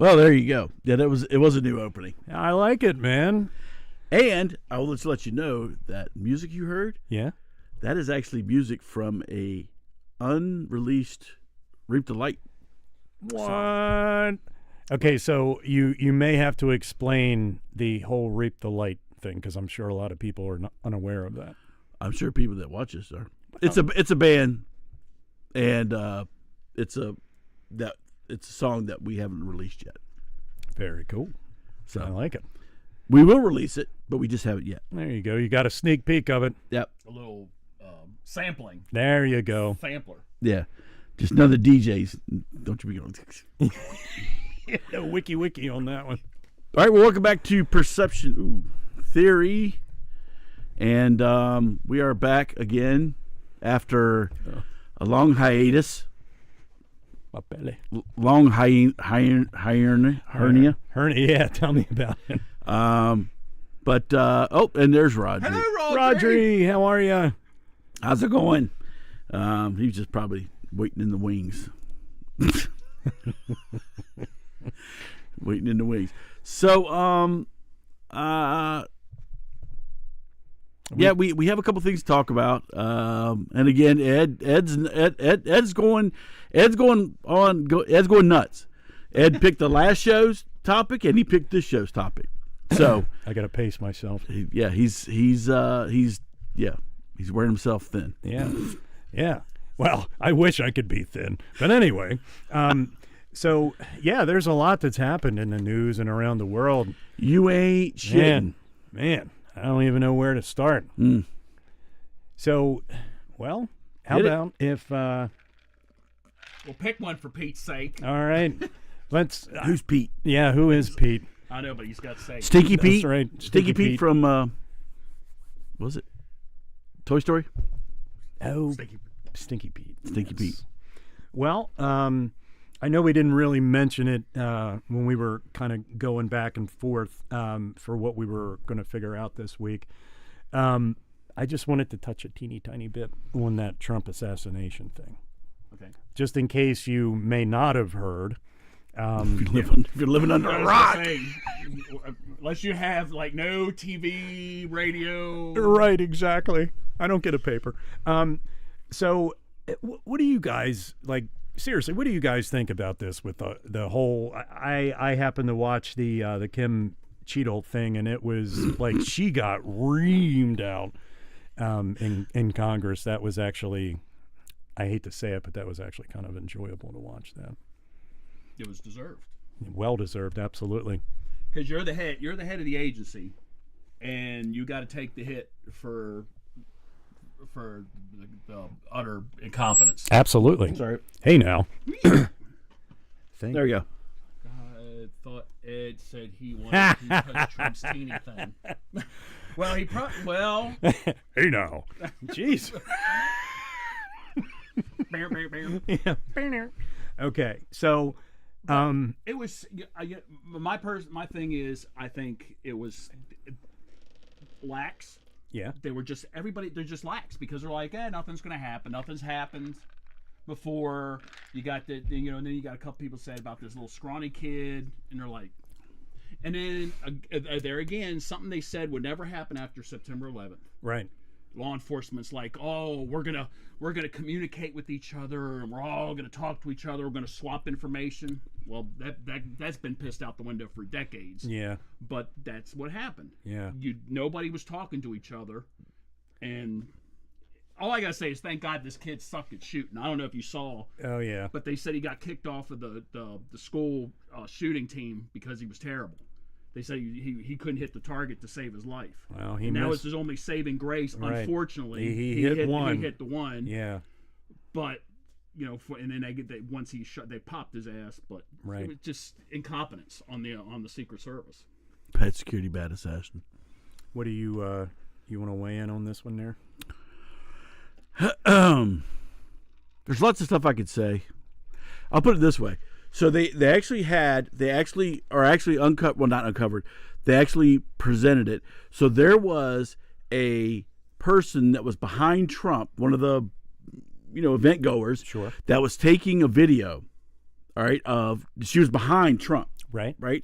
Well, there you go. Yeah, it was a new opening. I like it, man. And I will just let you know that music you heard, that is actually music from a unreleased Reap the Light song. Okay, so you may have to explain the whole Reap the Light thing, because I'm sure a lot of people are unaware of that. I'm sure people that watch this are. It's a band, and it's a song that we haven't released yet. Very cool. So I like it. We will release it, but we just haven't yet. There you go. You got a sneak peek of it. Yep. A little sampling. There you go. Sampler. Yeah. Just none of the DJs. Don't you be going. No wiki on that one. All right. Well, welcome back to Perception Theory, and we are back again after a long hiatus. My belly. Long hernia. Hernia. Yeah, tell me about it. But and there's Rodri. Hello, Rodri, how are you? How's it going? He's just probably waiting in the wings. Waiting in the wings. So, yeah, we have a couple things to talk about. And again, Ed's going nuts. Ed picked the last show's topic, and he picked this show's topic. So I got to pace myself. Yeah, he's wearing himself thin. Yeah. Well, I wish I could be thin, but anyway. So yeah, there's a lot that's happened in the news and around the world. You ain't shitting, man. I don't even know where to start. So, well, how about if we'll pick one for Pete's sake. All right. Let's. Who's Pete? Yeah, who is Pete? I know, but he's got to say Stinky Pete. That's right. Stinky Pete from what was it? Toy Story? Oh, Stinky Pete. Stinky Pete. Well, I know we didn't really mention it when we were kind of going back and forth for what we were going to figure out this week. I just wanted to touch a teeny tiny bit on that Trump assassination thing. Okay. Just in case you may not have heard. If you're living under a rock. Unless you have like no TV, radio. Right, exactly. I don't get a paper. So what do you guys like? Seriously, what do you guys think about this with the whole? I happened to watch the Kim Cheadle thing, and it was like she got reamed out in Congress. That was actually, I hate to say it, but that was actually kind of enjoyable to watch that. It was deserved. Well deserved, absolutely. Because you're the head of the agency, and you got to take the hit for the utter incompetence. Absolutely. Sorry. Hey now. There you go. I thought Ed said he wanted to touch Trump's teeny thing. Well, Hey now. Jeez. Yeah. Okay, so it was my thing is I think it was lax. Yeah. They were just they're just lax because they're like, nothing's gonna happen. Nothing's happened before. You got and then you got a couple people say about this little scrawny kid, and they're like, and then there again, something they said would never happen after September 11th. Right. Law enforcement's like, we're gonna communicate with each other, and we're all gonna talk to each other. We're gonna swap information. Well, that's been pissed out the window for decades. Yeah. But that's what happened. Yeah. Nobody was talking to each other, and all I gotta say is thank God this kid sucked at shooting. I don't know if you saw. Oh yeah. But they said he got kicked off of the school shooting team because he was terrible. They said he couldn't hit the target to save his life. Well, that was his only saving grace. Right. Unfortunately, he hit one. He hit the one. Yeah. But and then once he shot, they popped his ass. But right. It was just incompetence on the Secret Service. Pet security bad assassin. What do you want to weigh in on this one there? There's lots of stuff I could say. I'll put it this way. So they actually uncovered. Well, not uncovered. They actually presented it. So there was a person that was behind Trump, one of the, event goers, sure, that was taking a video. All right, she was behind Trump. Right. Right?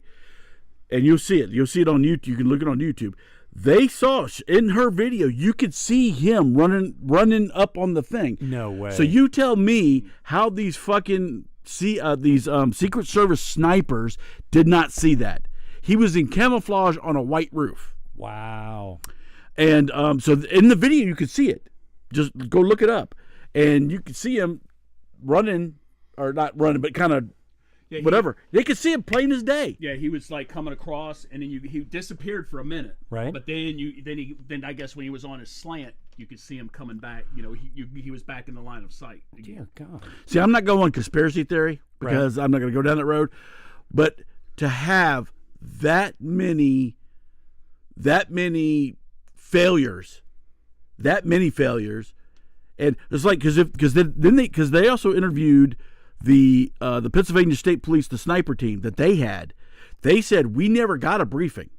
And you'll see it. You'll see it on YouTube. You can look it on YouTube. They saw in her video, you could see him running up on the thing. No way. So you tell me how these fucking Secret Service snipers did not see that. He was in camouflage on a white roof. Wow. And so in the video, you could see it. Just go look it up. And you could see him running, or not running, but kind of whatever. They could see him plain as day. Yeah, he was like coming across, and then he disappeared for a minute. Right. But then I guess when he was on his slant, you could see him coming back. You know, he was back in the line of sight again. Dear God. See, I'm not going conspiracy theory because I'm not going to go down that road. But to have that many failures, and it's like because they also interviewed the Pennsylvania State Police, the sniper team that they had. They said we never got a briefing.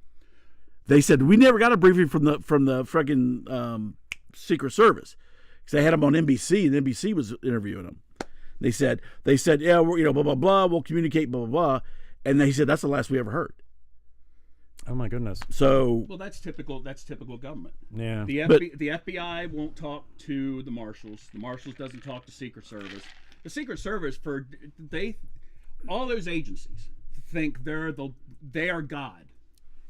They said we never got a briefing from the freaking Secret Service because they had them on NBC and NBC was interviewing them. They said yeah, we're, blah blah blah, we'll communicate blah blah blah, and they said that's the last we ever heard. Oh my goodness. So well, that's typical government. Yeah. The FBI won't talk to the marshals. The marshals doesn't talk to Secret Service. The Secret Service all those agencies think they are God,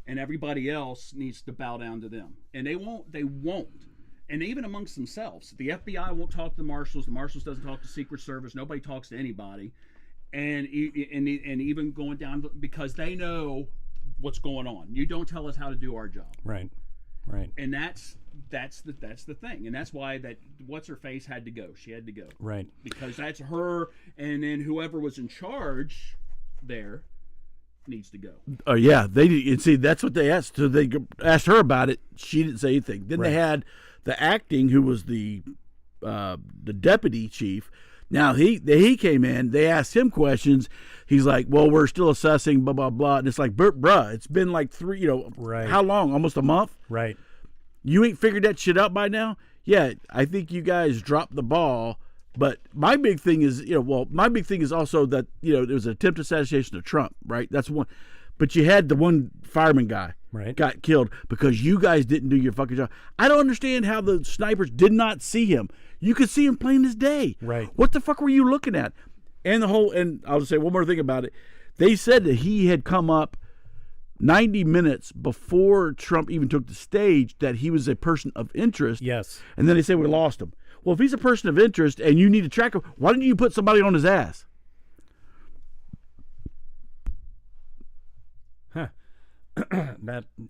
and everybody else needs to bow down to them, and they won't. And even amongst themselves, the FBI won't talk to the marshals. The marshals doesn't talk to Secret Service. Nobody talks to anybody, and even going down because they know what's going on. You don't tell us how to do our job. Right. And that's the thing, and that's why that what's her face had to go. She had to go. Right. Because that's her, and then whoever was in charge there needs to go. Oh yeah, they did. And see, that's what they asked. So they asked her about it. She didn't say anything. Then they had the acting, who was the deputy chief. Now he came in. They asked him questions. He's like, "Well, we're still assessing, blah blah blah." And it's like, bruh, it's been like 3, how long? Almost a month. Right. You ain't figured that shit out by now? Yeah, I think you guys dropped the ball. But my big thing is, my big thing is also that, there was an attempted assassination of Trump, right? That's one. But you had the one fireman guy got killed because you guys didn't do your fucking job. I don't understand how the snipers did not see him. You could see him plain as day. Right. What the fuck were you looking at? And I'll just say one more thing about it. They said that he had come up 90 minutes before Trump even took the stage, that he was a person of interest. Yes. And then they say we lost him. Well, if he's a person of interest and you need to track him, why didn't you put somebody on his ass? Huh.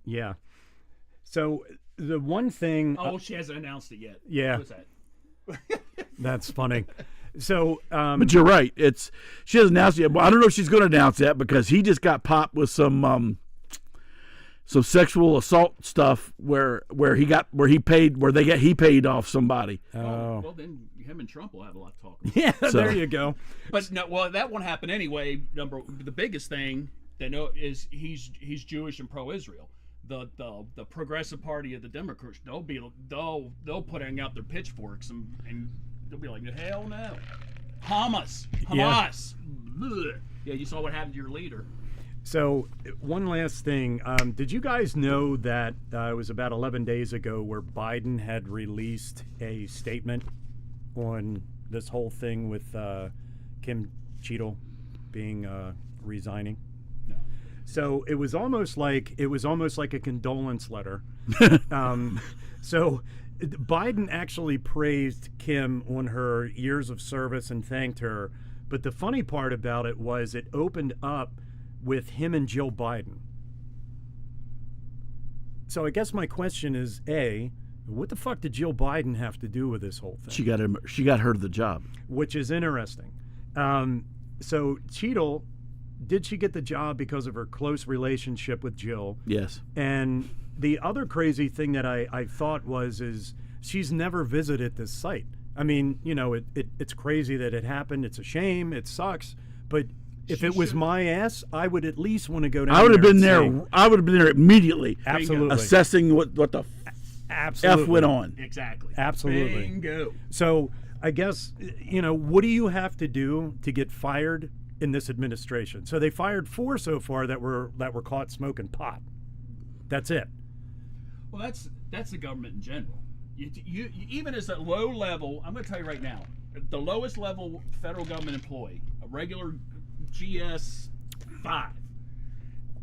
Yeah. So the one thing. Oh, she hasn't announced it yet. Yeah. What's that? That's funny. So, but you're right. She hasn't announced it yet. Well, I don't know if she's going to announce that because he just got popped with some sexual assault stuff where he paid off somebody. Oh. Well, then him and Trump will have a lot to talk about. Yeah, there you go. But no, well, that won't happen anyway. The biggest thing they know is he's Jewish and pro-Israel. The Progressive Party of the Democrats, they'll putting out their pitchforks and they'll be like, hell no, Hamas. Yeah, you saw what happened to your leader. So one last thing, did you guys know that it was about 11 days ago where Biden had released a statement on this whole thing with Kim Cheadle being resigning? No. So it was almost like a condolence letter. So Biden actually praised Kim on her years of service and thanked her. But the funny part about it was it opened up with him and Joe Biden. So I guess my question is, A, what the fuck did Jill Biden have to do with this whole thing? She got her the job. Which is interesting. So Cheadle, did she get the job because of her close relationship with Jill? Yes. And the other crazy thing that I thought is she's never visited this site. I mean, it's crazy that it happened. It's a shame. It sucks. But if it was my ass, I would at least want to go down there. I would have been there. I would have been there immediately. Absolutely. Assessing what the Absolutely. F went on. Exactly. Absolutely. Bingo. So I guess, what do you have to do to get fired in this administration. So they fired 4 so far that were caught smoking pot. That's it. Well, that's the government in general. You even as a low level, I'm going to tell you right now, the lowest level federal government employee, a regular GS 5,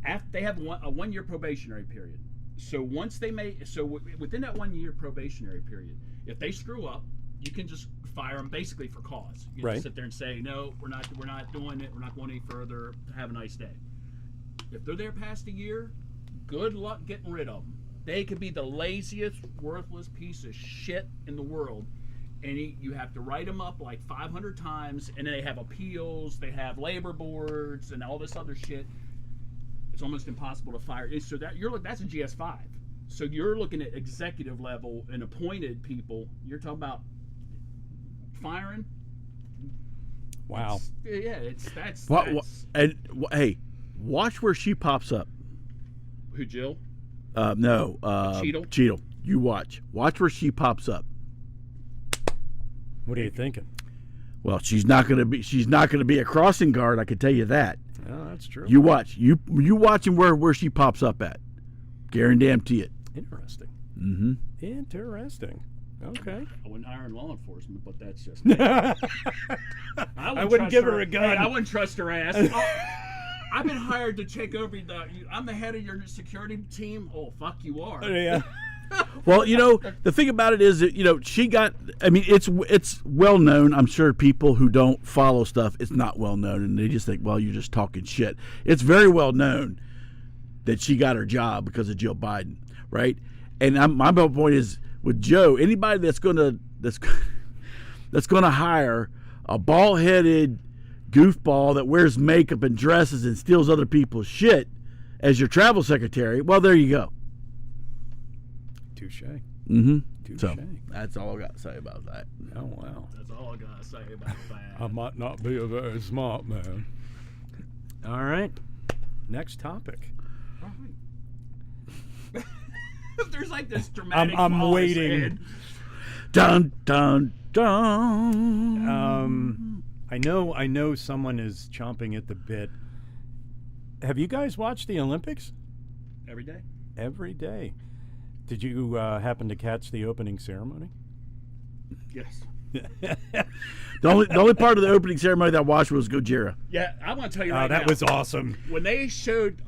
after they have a 1 year probationary period. So once they within that 1 year probationary period, if they screw up, you can just fire them basically for cause. You can just sit there and say, no, we're not doing it. We're not going any further. Have a nice day. If they're there past a year, good luck getting rid of them. They could be the laziest, worthless piece of shit in the world, and you have to write them up like 500 times, and then they have appeals, they have labor boards, and all this other shit. It's almost impossible to fire. So that's a GS5. So you're looking at executive level and appointed people. You're talking about firing. Wow. That's hey, watch where she pops up. Who, Jill? No. Cheadle? Cheadle. You watch. Watch where she pops up. What are you thinking? Well, she's not going to be a crossing guard, I can tell you that. Oh, that's true. You watch. You watching where she pops up at. Guarantee it. Interesting. Mm-hmm. Interesting. Okay. I wouldn't hire in law enforcement, but that's just I wouldn't give her a gun. Hey, I wouldn't trust her ass. I've been hired to take over I'm the head of your security team. Oh, fuck, you are. Yeah. Well, the thing about it is that, she got, it's well known. I'm sure people who don't follow stuff, it's not well known, and they just think, well, you're just talking shit. It's very well known that she got her job because of Joe Biden, right? And my point is, with Joe, anybody that's gonna hire a bald-headed goofball that wears makeup and dresses and steals other people's shit as your travel secretary, well, there you go. Touche. Mm-hmm. Touche. So that's all I got to say about that. Oh, wow. That's all I got to say about that. I might not be a very smart man. All right. Next topic. All right. There's like this dramatic I'm pause waiting. ahead. Dun, dun, dun. I know someone is chomping at the bit. Have you guys watched the Olympics? Every day. Every day. Did you happen to catch the opening ceremony? Yes. The only part of the opening ceremony that I watched was Gojira. Yeah, I want to tell you right now. That was awesome. When they showed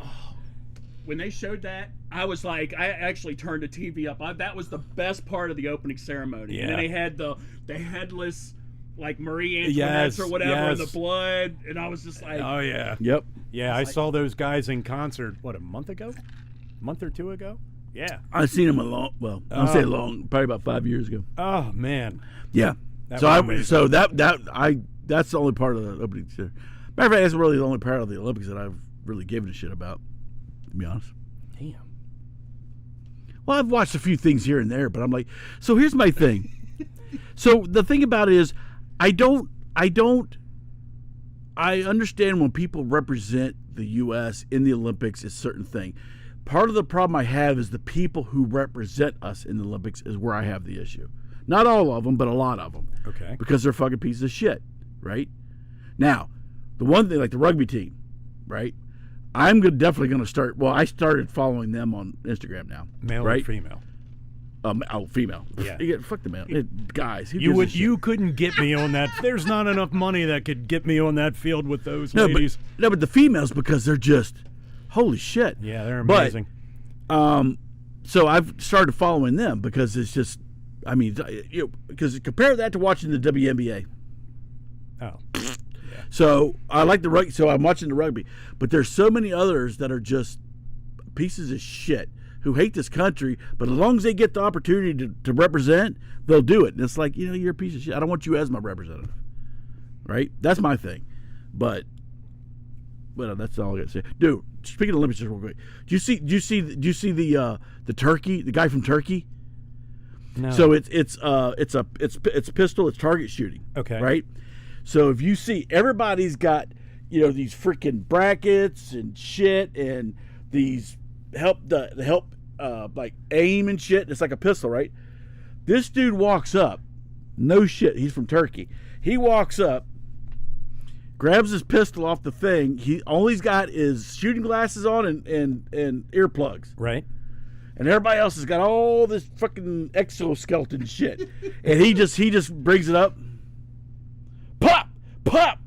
that, I was like, I actually turned the TV up. That was the best part of the opening ceremony. Yeah. And then they had the headless, like Marie Antoinette or whatever, in the blood, and I was just like, oh yeah, yep, yeah. I saw those guys in concert. What, a month or 2 ago? Yeah, I seen him probably about 5 years ago. Oh man, yeah. That's the only part of the opening ceremony. Matter of fact, that's really the only part of the Olympics that I've really given a shit about, to be honest. Damn. Well, I've watched a few things here and there, but I'm like, so here's my thing. So the thing about it is, I understand when people represent the U.S. in the Olympics is a certain thing. Part of the problem I have is the people who represent us in the Olympics is where I have the issue. Not all of them, but a lot of them. Okay. Because they're fucking pieces of shit, right? Now, the one thing, like the rugby team, right? I'm definitely going to start. Well, I started following them on Instagram now. Male right? or female? Female. Yeah. Fuck the male. Guys. You couldn't get me on that. There's not enough money that could get me on that field with those ladies. But the females, because they're just holy shit. Yeah, they're amazing. But, so I've started following them because it's just, because compare that to watching the WNBA. Oh. So I like the rugby. So I'm watching the rugby, but there's so many others that are just pieces of shit who hate this country. But as long as they get the opportunity to represent, they'll do it. And it's like, you're a piece of shit. I don't want you as my representative, right? That's my thing. But that's all I got to say. Dude, speaking of Olympics, just real quick, do you see the Turkey, the guy from Turkey? No. So it's pistol, it's target shooting. Okay. Right. So if you see, everybody's got, these freaking brackets and shit, and these help like aim and shit. It's like a pistol, right? This dude walks up, no shit. He's from Turkey. He walks up, grabs his pistol off the thing. All he's got is shooting glasses on and earplugs. Right. And everybody else has got all this fucking exoskeleton shit. And he just brings it up. Pop! Pop!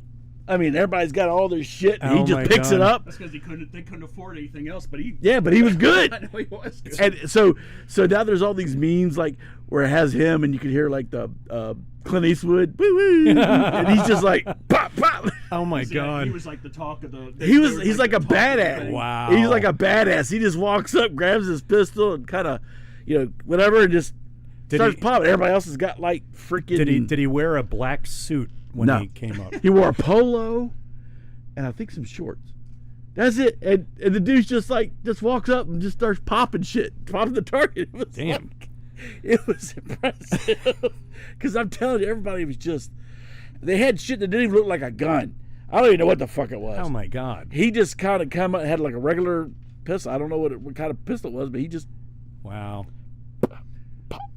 I mean, everybody's got all their shit, and he just picks it up. That's because they couldn't afford anything else. But he was good. I know he was good. And so now there's all these memes like where it has him, and you can hear like the Clint Eastwood, woo woo, and he's just like pop pop. Oh my God! He was like the talk of the. He's like a badass. Wow. He's like a badass. He just walks up, grabs his pistol, and kind of, whatever, and just starts popping. Everybody else has got like freaking. Did he wear a black suit when he came up? He wore a polo, and I think some shorts. That's it. And the dude just walks up and just starts popping shit, popping the target. It was Damn. It was impressive. Because I'm telling you, everybody was just. They had shit that didn't even look like a gun. I don't even know what the fuck it was. Oh my God. He just kind of had like a regular pistol. I don't know what kind of pistol it was, but he just. Wow.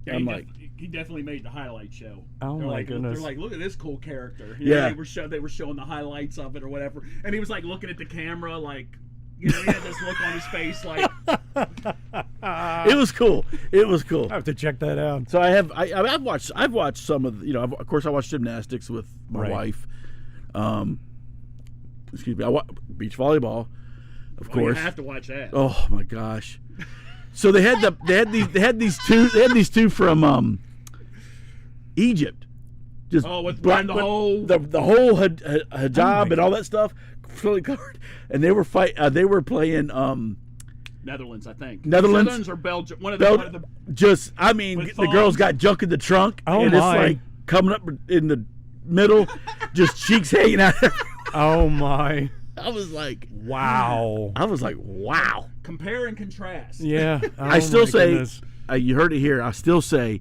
Yeah, I'm like. He definitely made the highlight show. Oh my goodness! They're like, look at this cool character. Yeah. They were showing the highlights of it or whatever, and he was like looking at the camera, like, he had this look on his face, like. It was cool. It was cool. I have to check that out. So I've watched some of of course I watched gymnastics with my wife. Excuse me. I watched beach volleyball, of course. You have to watch that. Oh my gosh. So they had these two from Egypt. Just with the whole hijab and all that stuff, fully covered, and they were playing Netherlands, I think. Netherlands or Belgium. One of the the girls got junk in the trunk, and it's like coming up in the middle, just cheeks hanging out. Oh my! I was like, wow. Compare and contrast. Yeah. Oh, I still say, goodness. You heard it here. I still say,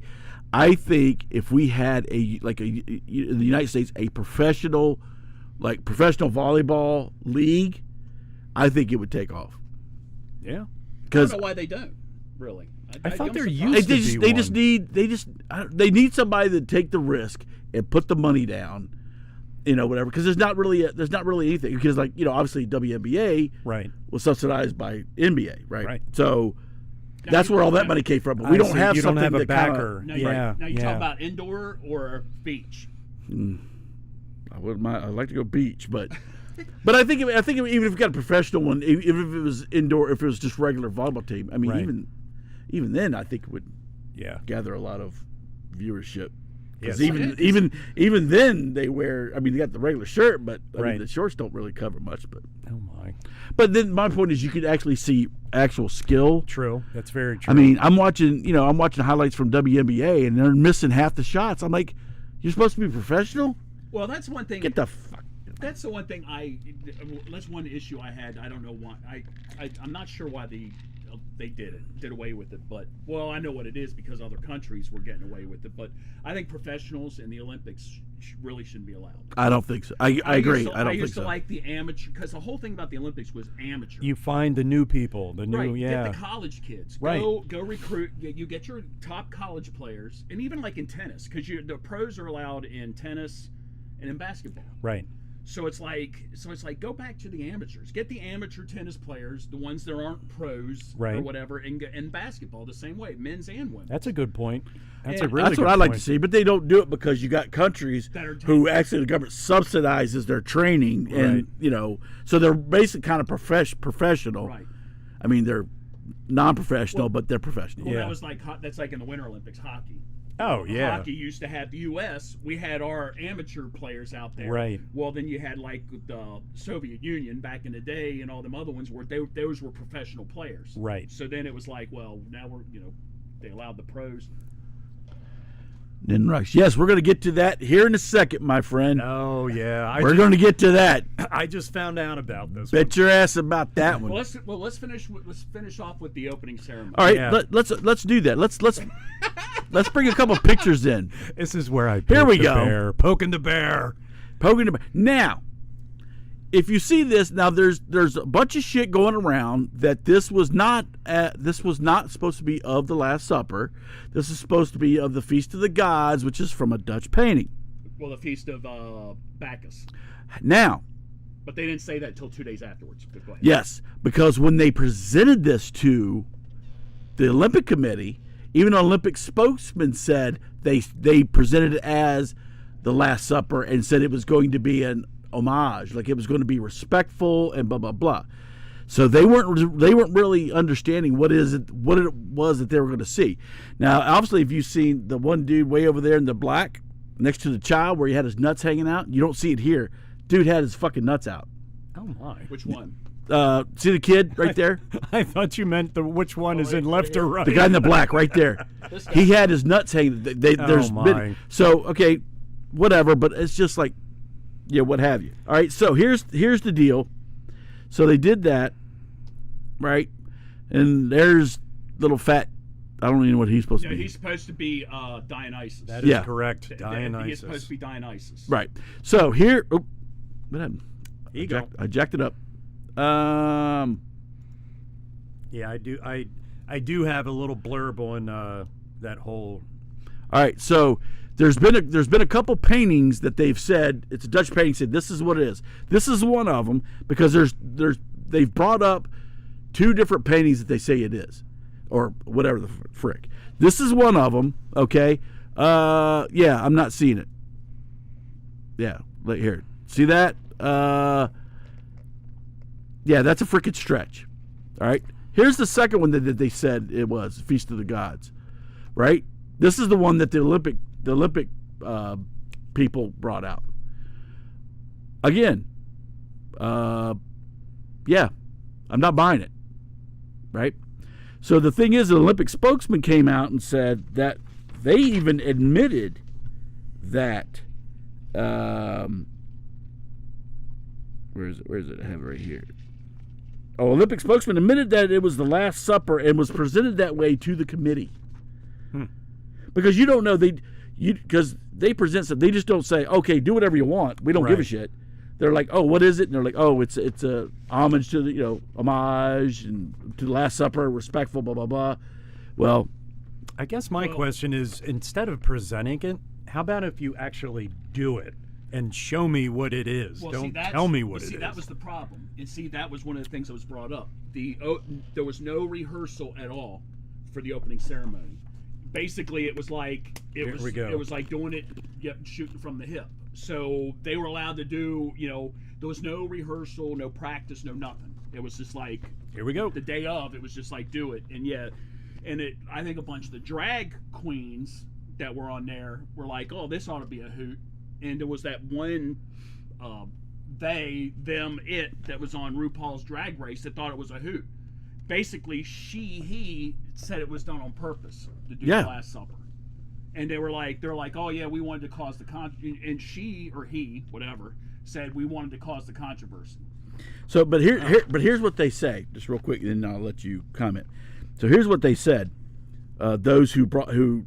I think if we had in the United States a professional volleyball league, I think it would take off. Yeah. I don't know why they don't. Really. I thought there used to be one. They need somebody to take the risk and put the money down. Whatever, because there's not really anything, because obviously WNBA was subsidized by NBA, right? So that's where all that money came from. But we don't have something have a that backer. Now you talk about indoor or beach. I wouldn't mind. I'd like to go beach, but I think even if you got a professional one, even if it was indoor, if it was just regular volleyball team, I mean, even then, I think it would gather a lot of viewership. Because even then they wear. I mean, they got the regular shirt, but the shorts don't really cover much. But But then my point is, you could actually see actual skill. True, that's very true. I mean, I'm watching highlights from WNBA, and they're missing half the shots. I'm like, you're supposed to be professional. Well, that's one thing. Get the fuck. That's the one thing that's one issue I had. I don't know why. I'm not sure why they did away with it, but I know what it is, because other countries were getting away with it. But I think professionals in the Olympics really shouldn't be allowed. I don't think so. I agree. I used to like the amateur, because the whole thing about the Olympics was amateur. You find the new people, get the college kids. Right. Go recruit. You get your top college players, and even like in tennis, because the pros are allowed in tennis and in basketball. Right. So it's like go back to the amateurs. Get the amateur tennis players, the ones that aren't pros or whatever, and basketball the same way, men's and women's. That's a good point. That's what I'd like to see, but they don't do it because you got countries who actually the government subsidizes their training, and so they're basically kind of professional. Right. I mean, they're non-professional, but they're professional. Well, that's like in the Winter Olympics hockey. Oh, yeah. Hockey used to have the U.S. We had our amateur players out there. Right. Well, then you had like the Soviet Union back in the day, and all them other ones those were professional players. Right. So then it was like, well, now they allowed the pros. Then Rush. Yes, we're going to get to that here in a second, my friend. Oh yeah, we're going to get to that. I just found out about this. Bet your ass about that one. Let's finish off with the opening ceremony. All right, let's do that. Let's bring a couple pictures in. This is where I poking the bear. Now, if you see this, now there's a bunch of shit going around that this was not supposed to be of the Last Supper. This is supposed to be of the Feast of the Gods, which is from a Dutch painting. Well, the Feast of Bacchus. Now, But they didn't say that until 2 days afterwards. But go ahead. yes, because when they presented this to the Olympic Committee, even an Olympic spokesman said they presented it as the Last Supper and said it was going to be an homage, like it was going to be respectful and blah blah blah. So they weren't really understanding what it was that they were going to see. Now, obviously, if you've seen the one dude way over there in the black next to the child where he had his nuts hanging out, you don't see it here. Dude had his fucking nuts out. Oh my! Which one? See the kid right there? I thought you meant which one is in left or right. The guy in the black right there. He had his nuts hanging. My. So okay, whatever. But it's just like, yeah, what have you? All right. So here's the deal. So they did that, right? And there's little fat. I don't even know what he's supposed to be. He's supposed to be Dionysus. That is Yeah. correct. Dionysus. He's supposed to be Dionysus. Right. So here. Oh, what happened? Ego. I jacked it up. Yeah, I do. I do have a little blurb on that whole. All right, so there's been a couple paintings that they've said it's a Dutch painting. Said this is what it is. This is one of them because they've brought up two different paintings that they say it is, or whatever the frick. This is one of them. Okay, yeah, I'm not seeing it. Yeah, right here. See that? Yeah, that's a freaking stretch. All right. Here's the second one that they said it was Feast of the Gods, right? This is the one that the Olympic people brought out. Again, yeah, I'm not buying it, right? So the thing is, the Olympic spokesman came out and said that they even admitted that. Where is it? I have it right here. Oh, Olympic spokesman admitted that it was the Last Supper and was presented that way to the committee. Because you don't know because they present something. They just don't say, "Okay, do whatever you want. We don't give a shit." They're like, "Oh, what is it?" And they're like, "Oh, it's a homage to the homage and to the Last Supper, respectful, blah blah blah." Well, I guess my question is, instead of presenting it, how about if you actually do it and show me what it is? Well, Don't tell me what it is. That was the problem. And see, that was one of the things that was brought up. There was no rehearsal at all for the opening ceremony. Basically, it was like it was like doing it, shooting from the hip. So they were allowed to do, there was no rehearsal, no practice, no nothing. It was just like, here we go. The day of, it was just like, do it. And I think a bunch of the drag queens that were on there were like, oh, this ought to be a hoot. And there was that one it that was on RuPaul's Drag Race that thought it was a hoot. Basically, he said it was done on purpose to do the Last Supper. And they're like, oh yeah, we wanted to cause the and she or he, whatever, said we wanted to cause the controversy. So, but here's what they say, just real quick, and then I'll let you comment. So here's what they said. Those who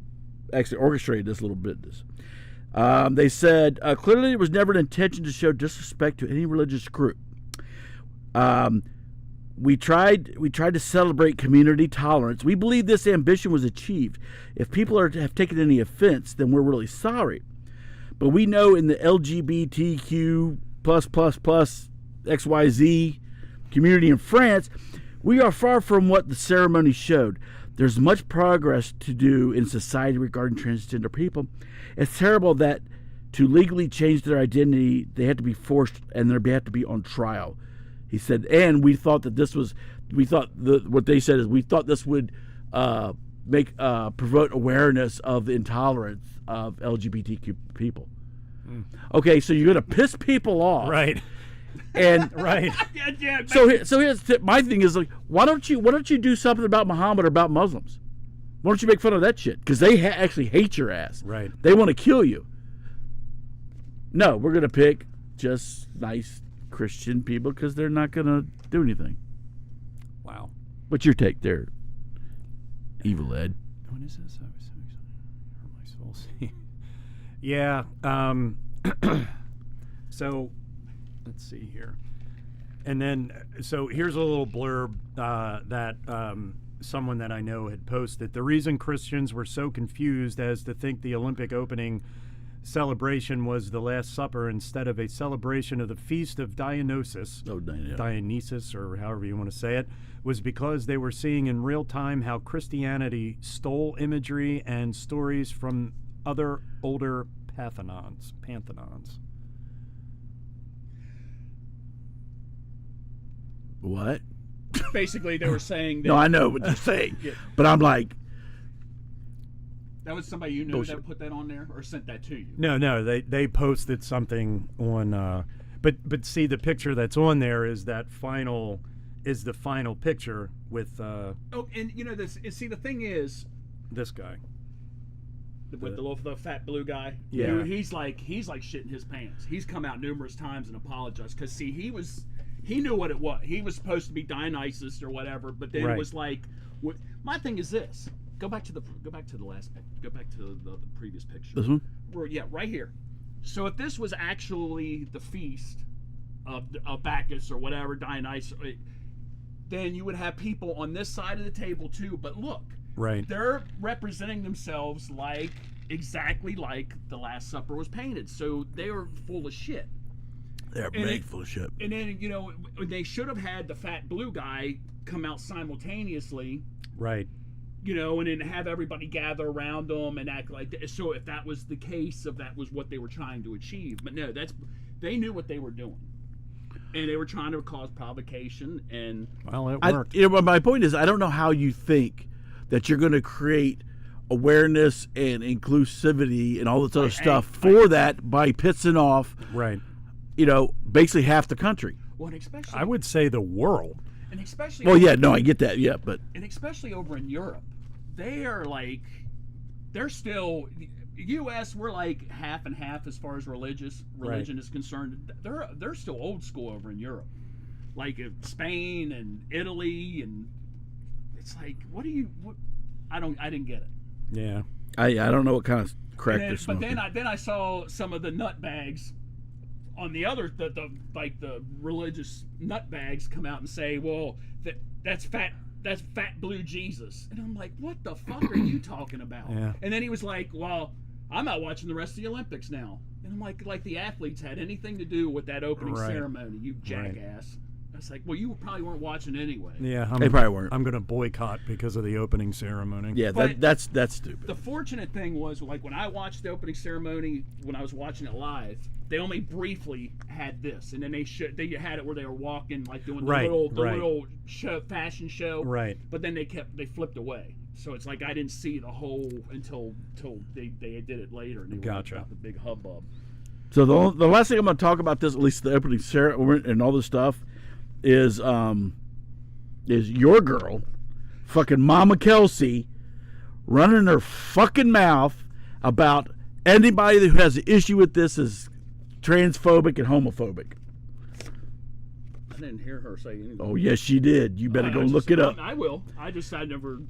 actually orchestrated this little business. They said, clearly it was never an intention to show disrespect to any religious group. We tried to celebrate community tolerance. We believe this ambition was achieved. If people have taken any offense, then we're really sorry. But we know in the LGBTQ XYZ community in France, we are far from what the ceremony showed. There's much progress to do in society regarding transgender people. It's terrible that to legally change their identity, they have to be forced and they have to be on trial. He said, and we thought that what they said is we thought this would promote awareness of the intolerance of LGBTQ people. Okay, so you're going to piss people off, right? And right. So here's my thing is like, why don't you do something about Muhammad or about Muslims? Why don't you make fun of that shit? Because they actually hate your ass. Right. They want to kill you. No, we're going to pick just nice Christian people because they're not going to do anything. Wow. What's your take there, Evil Ed? What is this? I was so excited. Hurt my soul. Yeah. So let's see here. And then, so here's a little blurb that someone that I know had posted. The reason Christians were so confused as to think the Olympic opening celebration was the Last Supper instead of a celebration of the feast of Dionysus. Oh, yeah. Dionysus, or however you want to say it, was because they were seeing in real time how Christianity stole imagery and stories from other older pantheons. What? Basically, they were saying that No, I know what you're saying, Yeah. but I'm like, that was somebody you knew Bullshit. that put that on there or sent that to you. No, they posted something on, but see, the picture that's on there is the final picture with Oh, and this. And see, the thing is, this guy. with the fat blue guy, Yeah. he's like shitting his pants. He's come out numerous times and apologized because see, he knew what it was. He was supposed to be Dionysus or whatever, but then Right. it was like, my thing is this. Go back to the last picture. Go back to the previous picture. this one? Right here. So if this was actually the feast of Bacchus or whatever, Dionysus, then you would have people on this side of the table too. But look, Right. they're representing themselves exactly like the Last Supper was painted. So they are full of shit. They're big full of shit. And then they should have had the fat blue guy come out simultaneously. Right. And then have everybody gather around them and act like that. So if that was the case, if that was what they were trying to achieve, but no, they knew what they were doing, and they were trying to cause provocation. And Well, it worked. My point is, I don't know how you think that you're going to create awareness and inclusivity and all this other stuff for that by pissing off, Right. Basically half the country. well, and especially I would say the world. and especially Well, yeah, no, I get that, yeah, but and especially over in Europe, they're still. U.S. we're like half and half as far as religion is concerned. They're still old school over in Europe, like Spain and Italy, and it's like, what? I didn't get it. Yeah. I don't know what kind of crack they're But smoking. then I saw some of the nut bags on the other the religious nut bags come out and say, well, that's fat blue Jesus, and I'm like, what the fuck are you talking about? Yeah. And then he was like, well, I'm out watching the rest of the Olympics now, and I'm like the athletes had anything to do with that opening Right. ceremony, you jackass. I was like, well, you probably weren't watching anyway. Yeah. They probably weren't. I'm going to boycott because of the opening ceremony. Yeah, But- that's stupid. The fortunate thing was, like, when I watched the opening ceremony, when I was watching it live, they only briefly had this, and then they had it where they were walking, like doing the Right, little show, fashion show. Right. But then they flipped away, so it's like I didn't see the whole until they did it later, and they Gotcha. got the big hubbub. So the last thing I'm going to talk about this, at least the opening ceremony and all this stuff, is your girl, fucking Mama Kelsey, running her fucking mouth about anybody who has an issue with this is transphobic and homophobic. I didn't hear her say anything. Oh yes, she did. You better go look it up. I will. I never.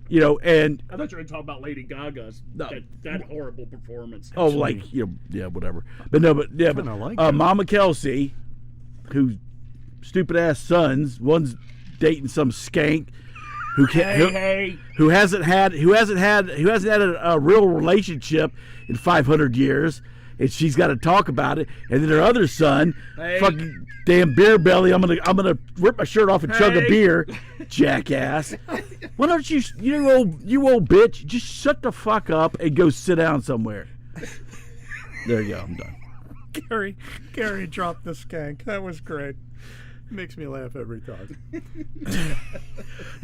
And I thought you were going to talk about Lady Gaga's No. that horrible performance. oh, like yeah, whatever. But no, but yeah, Kinda like it. Mama Kelsey, whose stupid ass sons, one's dating some skank who can't. Hey. Who hasn't had a real relationship in 500 years, and she's got to talk about it. And then her other son, Hey. fucking damn beer belly, I'm gonna rip my shirt off and chug a Hey. beer, jackass. Why don't you old bitch, just shut the fuck up and go sit down somewhere. There you go, I'm done. Gary dropped the skank. That was great. Makes me laugh every time.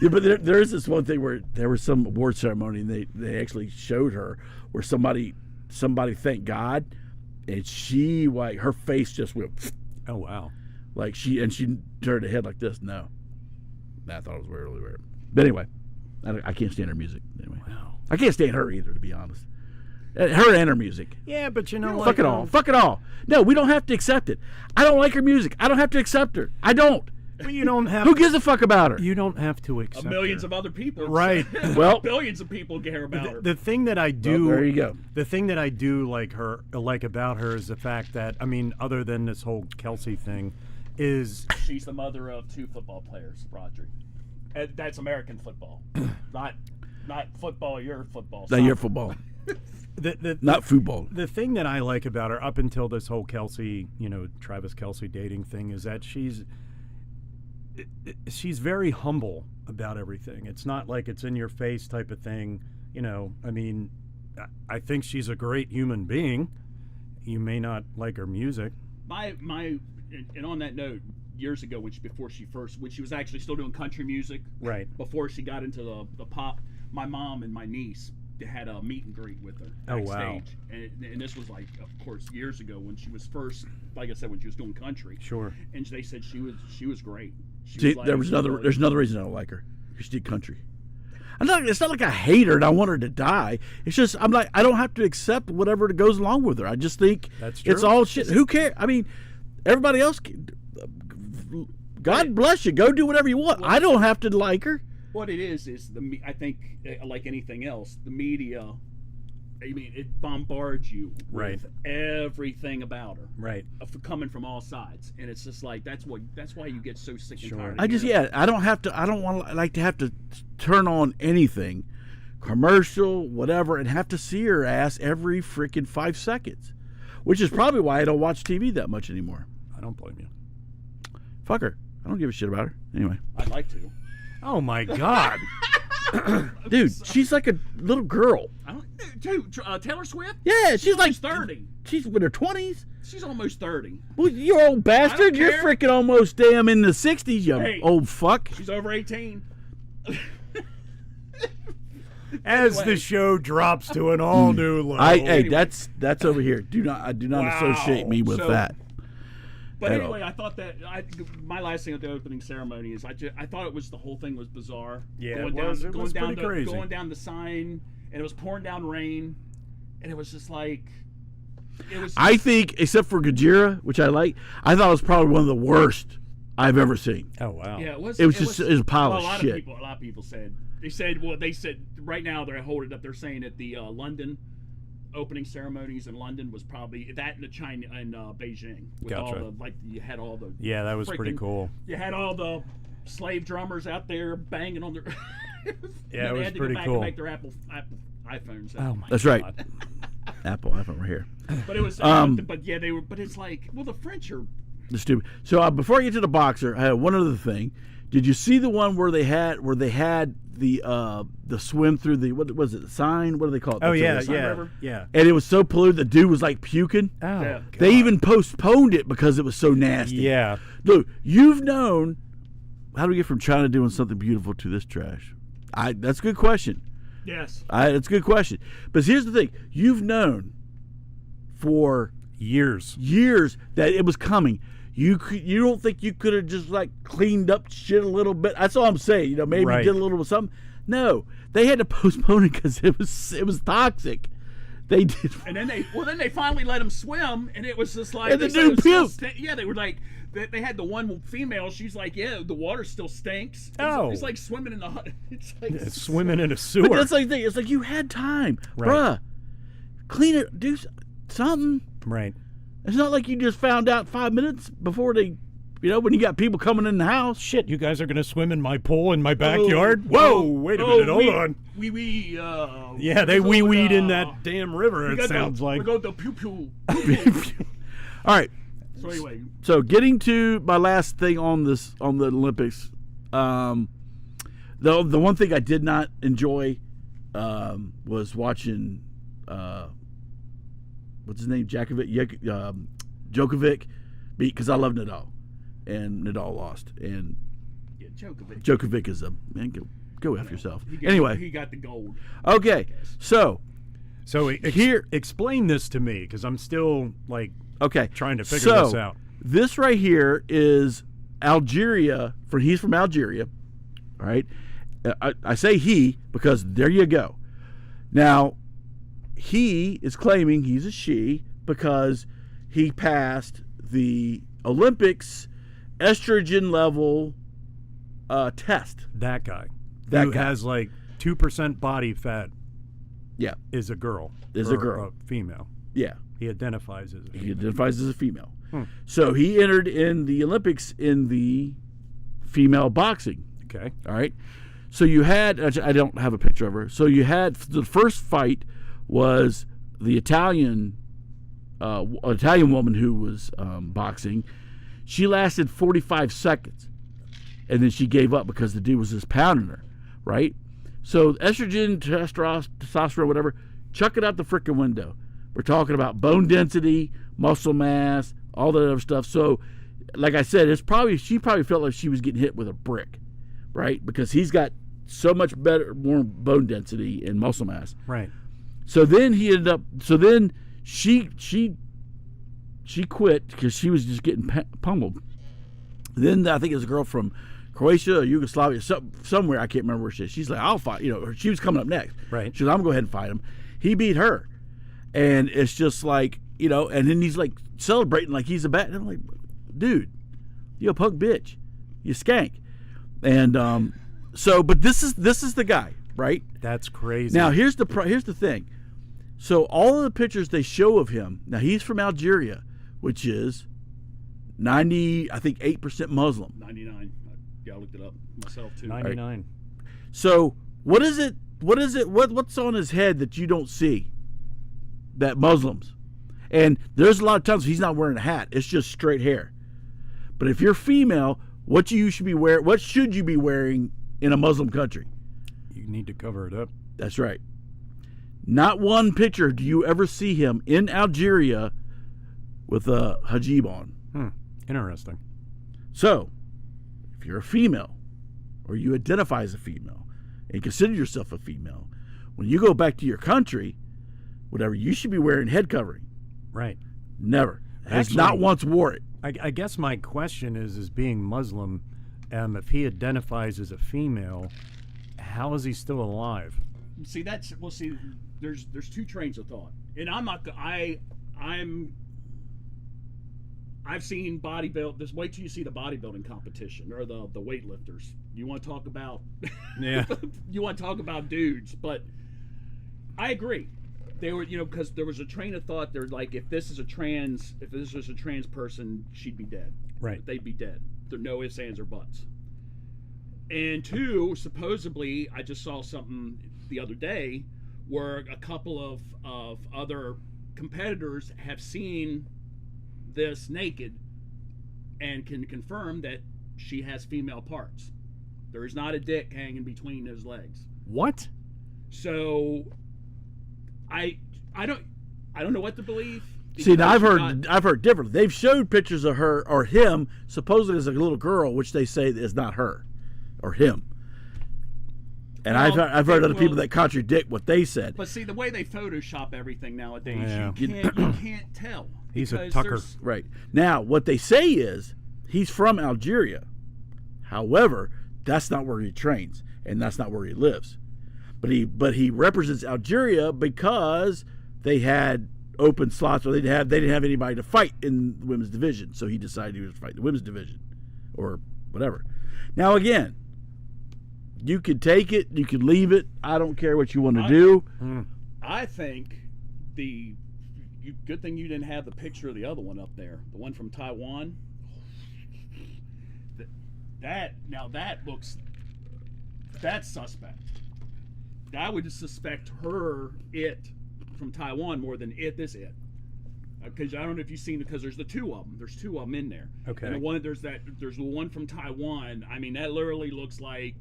Yeah, but there is this one thing where there was some award ceremony and they actually showed her where somebody thanked God, and she, like, her face just went Oh, wow. like she turned her head like this. No, I thought it was really weird. But anyway, I can't stand her music. Anyway, Wow. I can't stand her either, to be honest. Her and her music. Yeah, but you know what? Fuck it all. Fuck it all. No, we don't have to accept it. I don't like her music. I don't have to accept her. I don't. Well, you don't have. Who gives a fuck about her? You don't have to accept Millions her. of other people. Right. Well, Billions of people care about her. The thing that I do. well, there you go. The thing that I do like about her is the fact that, I mean, other than this whole Kelsey thing, is She's the mother of 2 football players, Roger. And that's American football, not football. Your football. Now you're soccer. football. Not football. The thing that I like about her, up until this whole Kelsey, Travis Kelsey dating thing, is that she's very humble about everything. It's not like it's in your face type of thing. I mean, I think she's a great human being. You may not like her music. And on that note, years ago, when she was actually still doing country music, right before she got into the pop, my mom and my niece had a meet and greet with her backstage. Wow. And this was like, of course, years ago when she was first, like I said, when she was doing country. Sure. And they said she was great. See, there's another reason I don't like her. She did country. It's not like I hate her and I want her to die. It's just I'm like, I don't have to accept whatever goes along with her. I just think that's true. It's all shit. Who cares? I mean, everybody else. God bless you. Go do whatever you want. I don't have to like her. What it is I think, like anything else, the media, I mean, it bombards you with everything about her, right? Coming from all sides, and it's just like that's why you get so sick and tired. I don't want to have to turn on anything, commercial, whatever, and have to see her ass every freaking 5 seconds, which is probably why I don't watch TV that much anymore. I don't blame you. Fuck her. I don't give a shit about her. Anyway, I'd like to. Oh my God. Dude, she's like a little girl. Taylor Swift? Yeah, she's like 30. She's in her 20s. She's almost 30. Well, you old bastard. You're freaking almost damn in the 60s, you old fuck. She's over 18. As the show drops to an all new low. Hey, that's over here. Do not associate me with that. But anyway, I thought that my last thing at the opening ceremony is I thought the whole thing was bizarre. Yeah, it was pretty crazy. Going down the sign, and it was pouring down rain, and it was just like I think, except for Gajira, which I like, I thought it was probably one of the worst I've ever seen. Oh wow! Yeah, it was a pile of shit. A lot of people said right now they're holding up. They're saying that the London opening ceremonies in London was probably that in the China and Beijing with all the you had all the that was pretty cool. You had all the slave drummers out there banging on their it was had to pretty go back cool. And make their Apple iPhones. Oh my That's God. right. Apple iPhone right here. But it was they were. But it's like, well, the French are the stupid. So before I get to the boxer, I had one other thing. Did you see the one where they had the swim through the what was it, the sign? What do they call it? Oh River? Yeah. And it was so polluted, the dude was like puking. Oh, yeah. God. They even postponed it because it was so nasty. Yeah. Look, you've known. How do we get from China doing something beautiful to this trash? That's a good question. Yes. It's a good question. But here's the thing: you've known for years that it was coming. You don't think you could have just like cleaned up shit a little bit? That's all I'm saying. Maybe did a little something. No, they had to postpone it because it was toxic. They did. And then they finally let him swim, and it was just like and the dude puked. They were like they had the one female. She's like, yeah, the water still stinks. It's like swimming in the. It's like swimming in a sewer. But that's like the thing. It's like you had time, bruh. Clean it. Do something. Right. It's not like you just found out 5 minutes before they, when you got people coming in the house. Shit, you guys are going to swim in my pool in my backyard? Whoa, wait a minute, hold on. Yeah, they wee-weed in that damn river, it sounds like. We go to pew-pew. All right. So anyway. So getting to my last thing on the Olympics, the one thing I did not enjoy was watching what's his name? Djokovic beat, because I love Nadal, and Nadal lost, and Djokovic is a man. Go F yourself. Anyway, he got the gold. Okay, so here, explain this to me, because I'm still trying to figure this out. This right here is Algeria. He's from Algeria, all right. I say he because there you go. Now, he is claiming he's a she because he passed the Olympics estrogen level test. That guy. Who has 2% body fat. Yeah. Is a girl. Is a girl. A female. Yeah. He identifies as a female. He identifies as a female. So he entered in the Olympics in the female boxing. Okay. All right. So you had, I don't have a picture of her. So you had the first fight was the Italian woman who was boxing. She lasted 45 seconds, and then she gave up because the dude was just pounding her, right? So estrogen, testosterone, whatever, chuck it out the freaking window. We're talking about bone density, muscle mass, all that other stuff. So, like I said, she probably felt like she was getting hit with a brick, right? Because he's got so much more bone density and muscle mass. Right. So then he ended up. So then she quit because she was just getting pummeled. Then I think it was a girl from Croatia or Yugoslavia, somewhere, I can't remember where she is. She's like, I'll fight. She was coming up next. Right. She was, I'm gonna go ahead and fight him. He beat her, and it's just like, and then he's like celebrating like he's a bat. And I'm like, dude, you a punk bitch, you skank. And but this is the guy, right? That's crazy. Now here's the thing. So all of the pictures they show of him, now he's from Algeria, which is 8% Muslim. 99. Yeah, I looked it up myself too. 99. So what is it? What's on his head that you don't see? That Muslims, and there's a lot of times he's not wearing a hat; it's just straight hair. But if you're female, what should you be wearing in a Muslim country? You need to cover it up. That's right. Not one picture do you ever see him in Algeria with a hijab on. Interesting. So, if you're a female, or you identify as a female, and consider yourself a female, when you go back to your country, whatever, you should be wearing head covering. Right. Never. Has Actually, not once wore it. I guess my question is being Muslim, if he identifies as a female, how is he still alive? See, there's two trains of thought, and I've seen bodybuilding. Just wait till you see the bodybuilding competition or the weightlifters. You want to talk about? Yeah. You want to talk about dudes, but I agree. They were, because there was a train of thought. They're like, if this was a trans person, she'd be dead. Right. They'd be dead. There are no ifs, ands, or buts. And two, supposedly, I just saw something the other day where a couple of other competitors have seen this naked and can confirm that she has female parts. There is not a dick hanging between those legs. What? So I don't know what to believe. See, now I've heard different. They've showed pictures of her or him supposedly as a little girl, which they say is not her or him. And I've heard other people that contradict what they said. But see, the way they Photoshop everything nowadays, Yeah. you can't tell. He's a because Tucker. there's- Right. Now, what they say is he's from Algeria. However, that's not where he trains, and that's not where he lives. But he represents Algeria because they had open slots, or they didn't have anybody to fight in the women's division. So he decided he was fighting the women's division, or whatever. Now again, you could take it, you could leave it. I don't care what you want to do. I think good thing you didn't have the picture of the other one up there, the one from Taiwan. That's suspect. I would suspect it from Taiwan more than this. Because I don't know if you've seen it, because there's the two of them. There's two of them in there. Okay. And there's the one from Taiwan. I mean, that literally looks like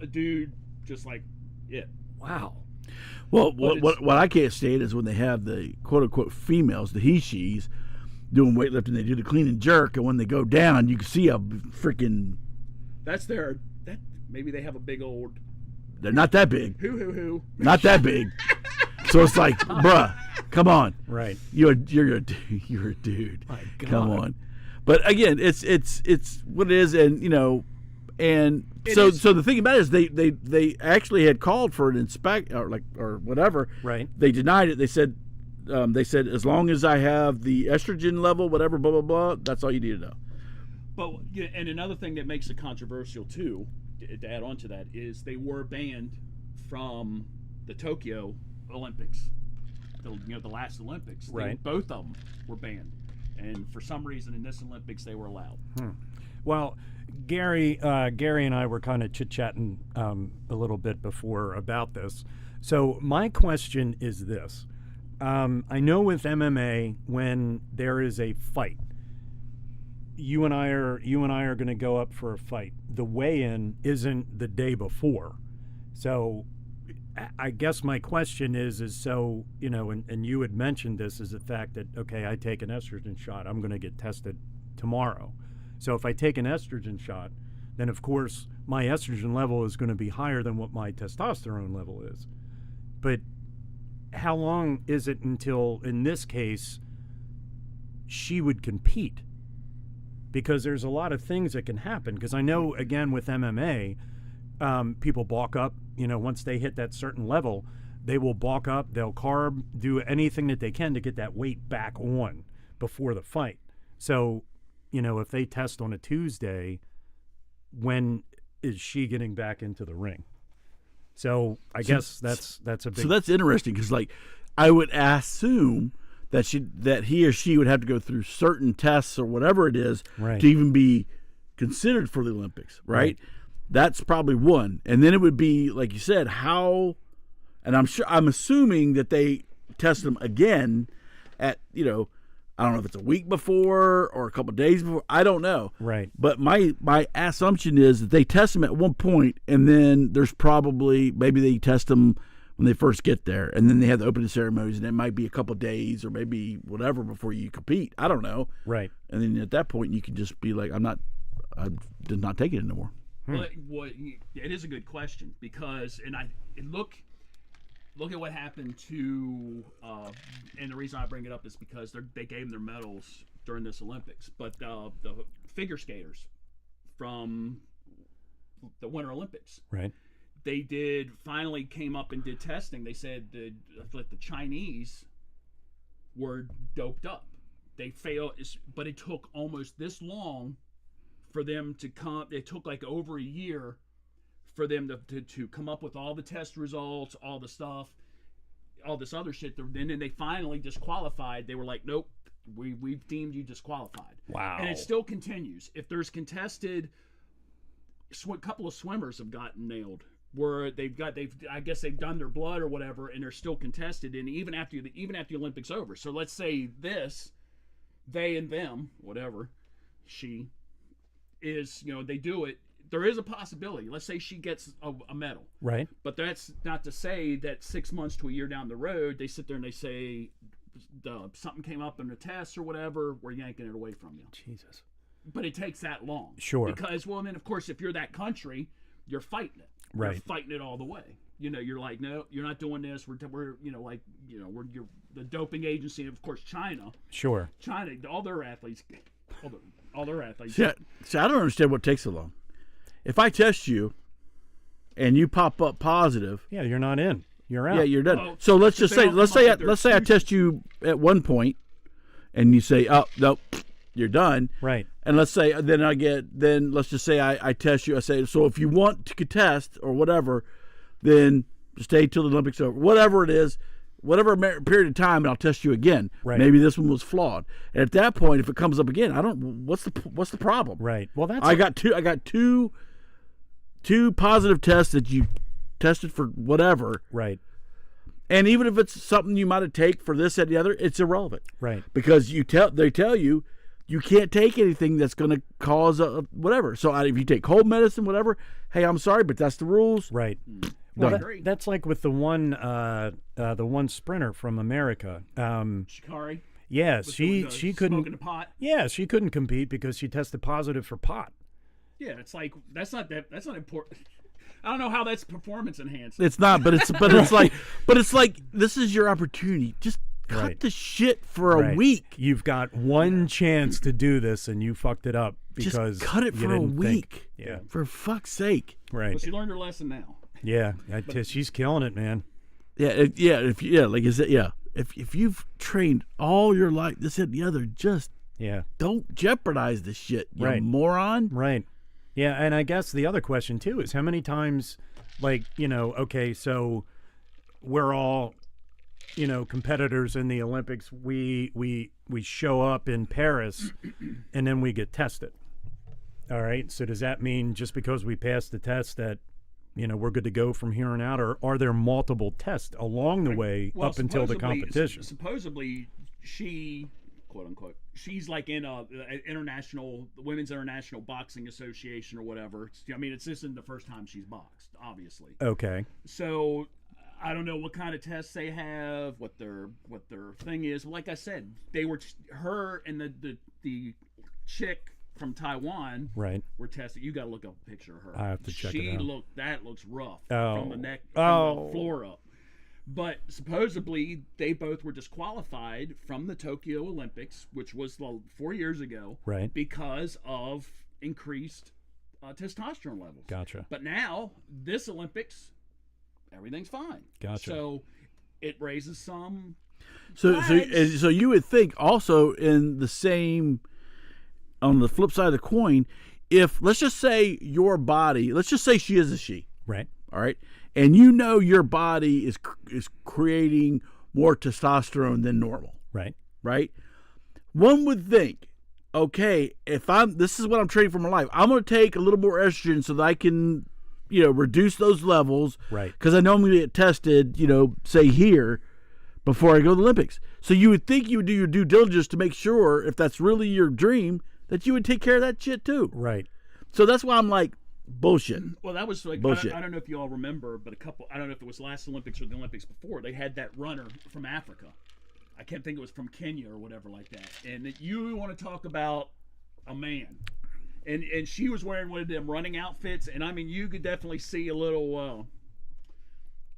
a dude just like it. Wow. Well, what I can't stand is when they have the quote unquote females, the he/she's, doing weightlifting. They do the clean and jerk, and when they go down, you can see a freaking. Maybe they have a big old. They're not that big. Who. Not that big. So it's like, bruh, come on. Right. You're a dude. My God. Come on. But again, it's what it is, and so the thing about it is they actually had called for an inspect or whatever. Right. They denied it. They said as long as I have the estrogen level, whatever, blah blah blah, that's all you need to know. But and another thing that makes it controversial too, to add on to that, is they were banned from the Tokyo Olympics, the last Olympics. Right. Both of them were banned, and for some reason in this Olympics they were allowed. Well, Gary and I were kind of chit-chatting a little bit before about this. So my question is this. I know with MMA, when there is a fight, you and I are going to go up for a fight. The weigh-in isn't the day before. So I guess my question is so, you know, and you had mentioned this, is the fact that, okay, I take an estrogen shot, I'm going to get tested tomorrow. So if I take an estrogen shot, then of course my estrogen level is going to be higher than what my testosterone level is. But how long is it until, in this case, she would compete? Because there's a lot of things that can happen. Because I know, again, with MMA, people bulk up. You know, once they hit that certain level, they will bulk up, they'll carb, do anything that they can to get that weight back on before the fight. So, you know, if they test on a Tuesday, when is she getting back into the ring? So I guess that's a big... So that's interesting, because, like, I would assume that he or she would have to go through certain tests or whatever it is Right. to even be considered for the Olympics, right? That's probably one. And then it would be, like you said, how, and I'm assuming that they test them again at, you know, I don't know if it's a week before or a couple of days before. I don't know. Right. But my assumption is that they test them at one point, and then there's maybe they test them when they first get there, and then they have the opening ceremonies, and it might be a couple of days or maybe whatever before you compete. I don't know. Right. And then at that point, you can just be like, I did not take it anymore. Well, it is a good question, because, look at what happened to, and the reason I bring it up is because they gave them their medals during this Olympics, but the figure skaters from the Winter Olympics, Right. they finally came up and did testing. They said the Chinese were doped up. They failed, but it took almost this long for them to come. It took like over a year for them to come up with all the test results, all the stuff, all this other shit. And then they finally disqualified. They were like, nope, we've deemed you disqualified. Wow. And it still continues. If there's contested, a couple of swimmers have gotten nailed, where I guess they've done their blood or whatever, and they're still contested. And even after the Olympics over. So let's say they and them, whatever, she is, you know, they do it. There is a possibility. Let's say she gets a medal. Right. But that's not to say that 6 months to a year down the road, they sit there and they say something came up in the test or whatever, we're yanking it away from you. Jesus. But it takes that long. Sure. Because, well, then, of course, if you're that country, you're fighting it. Right. You're fighting it all the way. You know, you're like, no, you're not doing this. We're you're the doping agency, of course, China. Sure. China, all their athletes. See, I don't understand what takes so long. If I test you and you pop up positive, Yeah, you're not in. You're out. yeah, you're done. Well, So let's just they say, don't let's come say, up with let's say I their test you at one point, and you say, oh no, you're done. Right. And let's say let's just say I test you. I say, so if you want to contest or whatever, then stay till the Olympics over. Whatever it is, whatever period of time, and I'll test you again. Right. Maybe this one was flawed. And at that point, if it comes up again, what's the problem? Right. Well, that's I got two positive tests that you tested for whatever. right. And even if it's something you might have taken for this and the other, it's irrelevant. Right. Because they tell you can't take anything that's going to cause whatever. So if you take cold medicine, whatever, hey, I'm sorry, but that's the rules. Right. Well, Well, agree. that's like with the one sprinter from America. Shikari. Yes, was she doing the couldn't. smoking the pot. Yeah, she couldn't compete because she tested positive for pot. Yeah, it's like that's not important. I don't know how that's performance enhancing. It's not, but it's like this is your opportunity. Just cut Right. the shit for a Right. week. You've got one chance to do this, and you fucked it up Just because cut it you for a didn't week. think. Yeah, For fuck's sake. right. Well, she learned her lesson now. Yeah, she's killing it, man. Like I said, if you've trained all your life, this and the other, just Yeah, don't jeopardize this shit, you Right. moron. right. Yeah, and I guess the other question too is how many times, like, okay, so we're all, competitors in the Olympics. We show up in Paris, and then we get tested. All right. So does that mean just because we passed the test that, we're good to go from here on out, or are there multiple tests along the way up until the competition? Supposedly, she, quote unquote, she's like in a Women's International Boxing Association or whatever. I mean, it's isn't the first time she's boxed, obviously. Okay. So I don't know what kind of tests they have, what their thing is. Like I said, they were her and the chick from Taiwan, right, were tested. You got to look up a picture of her. I have to check it out. That looks rough from the neck, from the floor up. But supposedly they both were disqualified from the Tokyo Olympics, which was 4 years ago, right, because of increased testosterone levels. Gotcha. But now this Olympics, everything's fine. Gotcha. So it raises some. So you would think also in the same. On the flip side of the coin, if let's just say your body, let's just say she is a she, right? All right, and your body is creating more testosterone than normal, right? Right. One would think, okay, this is what I'm training for my life. I'm going to take a little more estrogen so that I can, reduce those levels, right? Because I know I'm going to get tested, say here, before I go to the Olympics. So you would think you would do your due diligence to make sure, if that's really your dream, that you would take care of that shit too. Right. So that's why I'm like, bullshit. Well, that was like, bullshit. I don't know if you all remember, but I don't know if it was last Olympics or the Olympics before, they had that runner from Africa. I can't think it was from Kenya or whatever like that. And you want to talk about a man. And she was wearing one of them running outfits, and I mean, you could definitely see a little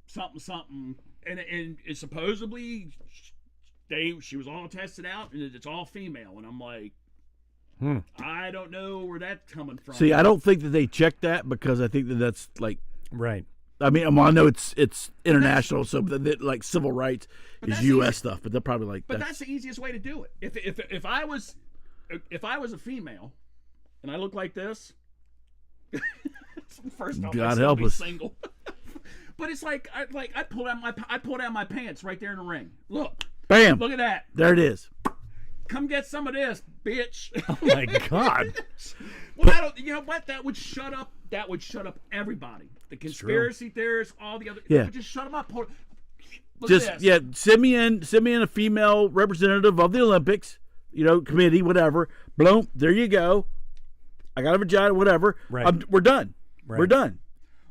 something. And supposedly she was all tested out, and it's all female. And I'm like, I don't know where that's coming from. See, I don't think that they checked that because I think that's like right. I mean, I know it's international, so like civil rights is U.S. stuff, but they're probably like. But that's the easiest way to do it. If I was a female, and I look like this, first off, God help us. Single. But it's like I pull down my pants right there in the ring. Look, bam, look at that. There it is. Come get some of this, bitch. Oh my God. Well, you know what? That would shut up everybody. The conspiracy theorists, all the other. Yeah. Just shut them up. Look Just at this. send me in a female representative of the Olympics, committee, whatever. Boom, there you go. I got a vagina, whatever. Right. We're done. Right. We're done.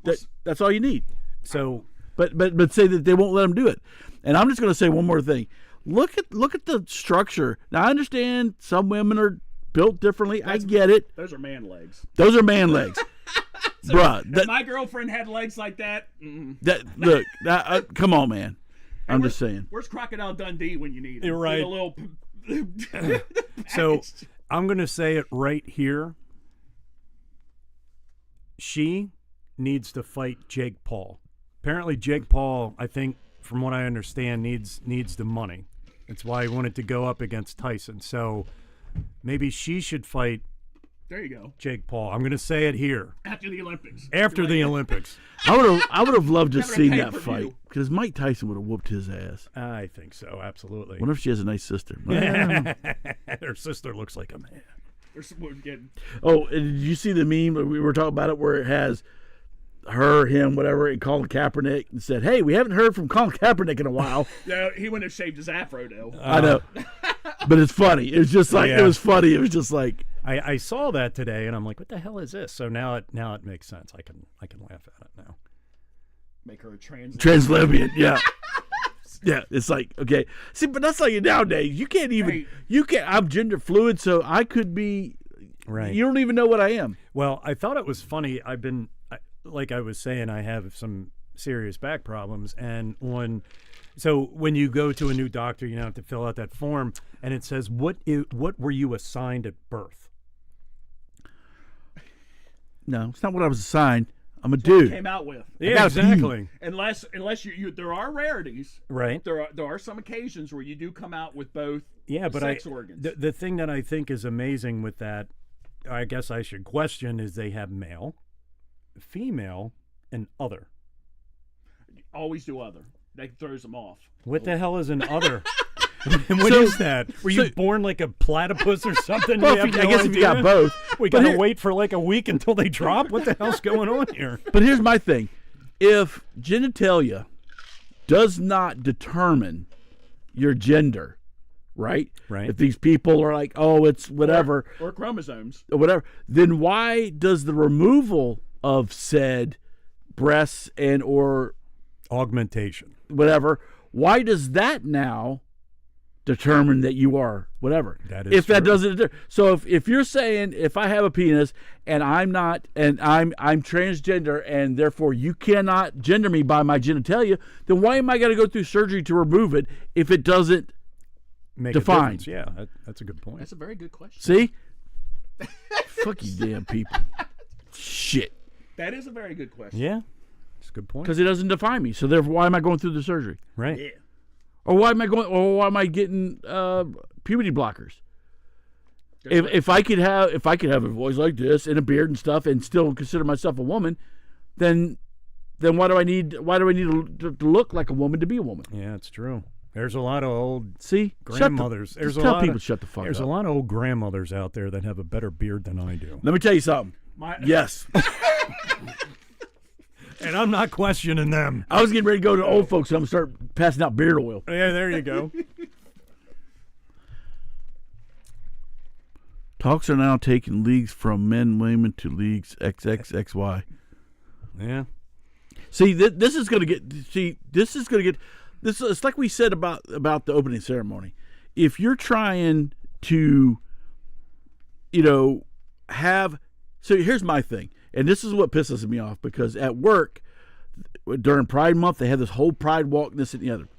That's all you need. So, but say that they won't let them do it. And I'm just going to say one more thing. Look at the structure. Now I understand some women are built differently. I get it. Those are man legs. Those are man legs, bruh. If my girlfriend had legs like that. Look, come on, man. I'm just saying. Where's Crocodile Dundee when you need him? You're right. A little so I'm going to say it right here. She needs to fight Jake Paul. Apparently, Jake Paul, I think, from what I understand, needs the money. That's why he wanted to go up against Tyson. So maybe she should fight. There you go. Jake Paul. I'm going to say it here. After the Olympics. After the Olympics. I would have loved to Having a see that pay-per-view. fight because Mike Tyson would have whooped his ass. I think so. Absolutely. Wonder if she has a nice sister. Her sister looks like a man. We're getting. Oh, did you see the meme? We were talking about it where it has her, him, whatever, and Colin Kaepernick and said, "Hey, we haven't heard from Colin Kaepernick in a while." Yeah, he wouldn't have shaved his afro though. I know, but it's funny. It was just like it was funny. It was just like I saw that today, and I'm like, "What the hell is this?" So now it makes sense. I can laugh at it now. Make her a trans lesbian. Yeah, yeah. It's like okay. See, but that's like nowadays. You can't even. Hey. You can't. I'm gender fluid, so I could be. Right. You don't even know what I am. Well, I thought it was funny. Like I was saying, I have some serious back problems, and when you go to a new doctor, you have to fill out that form, and it says what were you assigned at birth? No, it's not what I was assigned. I'm a dude. Came out with. Yeah, exactly. Unless you there are rarities. Right. There are some occasions where you do come out with both. Yeah, but sex organs. The thing that I think is amazing with that, I guess I should question, is they have male, female, and other. Always do other. That throws them off. What the hell is an other? And what is that? Were you born like a platypus or something? Well, We have I no guess if you idea? got both. We But got to here- wait for like a week until they drop? What the hell's going on here? But here's my thing: if genitalia does not determine your gender, right? Right. If these people are like, oh, it's whatever, Or chromosomes. or whatever, then why does the removal of said breasts and or Augmentation. whatever, why does that now determine that you are whatever? That is if that true. doesn't, so if you're saying if I have a penis and I'm not, and I'm transgender and therefore you cannot gender me by my genitalia, then why am I going to go through surgery to remove it if it doesn't Make define? a difference. Yeah, that's a good point. That's a very good question. See? Fuck you damn people. Shit. That is a very good question. Yeah, it's a good point. Because it doesn't define me. So therefore, why am I going through the surgery? Right. Yeah. Or why am I going? Or why am I getting puberty blockers? If I could have a voice like this and a beard and stuff and still consider myself a woman, then why do I need to look like a woman to be a woman? Yeah, it's true. There's a lot of old See, grandmothers. There's just a tell lot people of, shut the fuck There's up. a lot of old grandmothers out there that have a better beard than I do. Let me tell you something. Yes, And I'm not questioning them. I was getting ready to go to old folks, and I'm gonna start passing out beard oil. Yeah, there you go. Talks are now taking leagues from men, women to leagues XXXY. Yeah. See, this is going to get. This. It's like we said about the opening ceremony. If you're trying to, have. So here's my thing, and this is what pisses me off because at work during Pride Month they have this whole Pride walk, this and the other.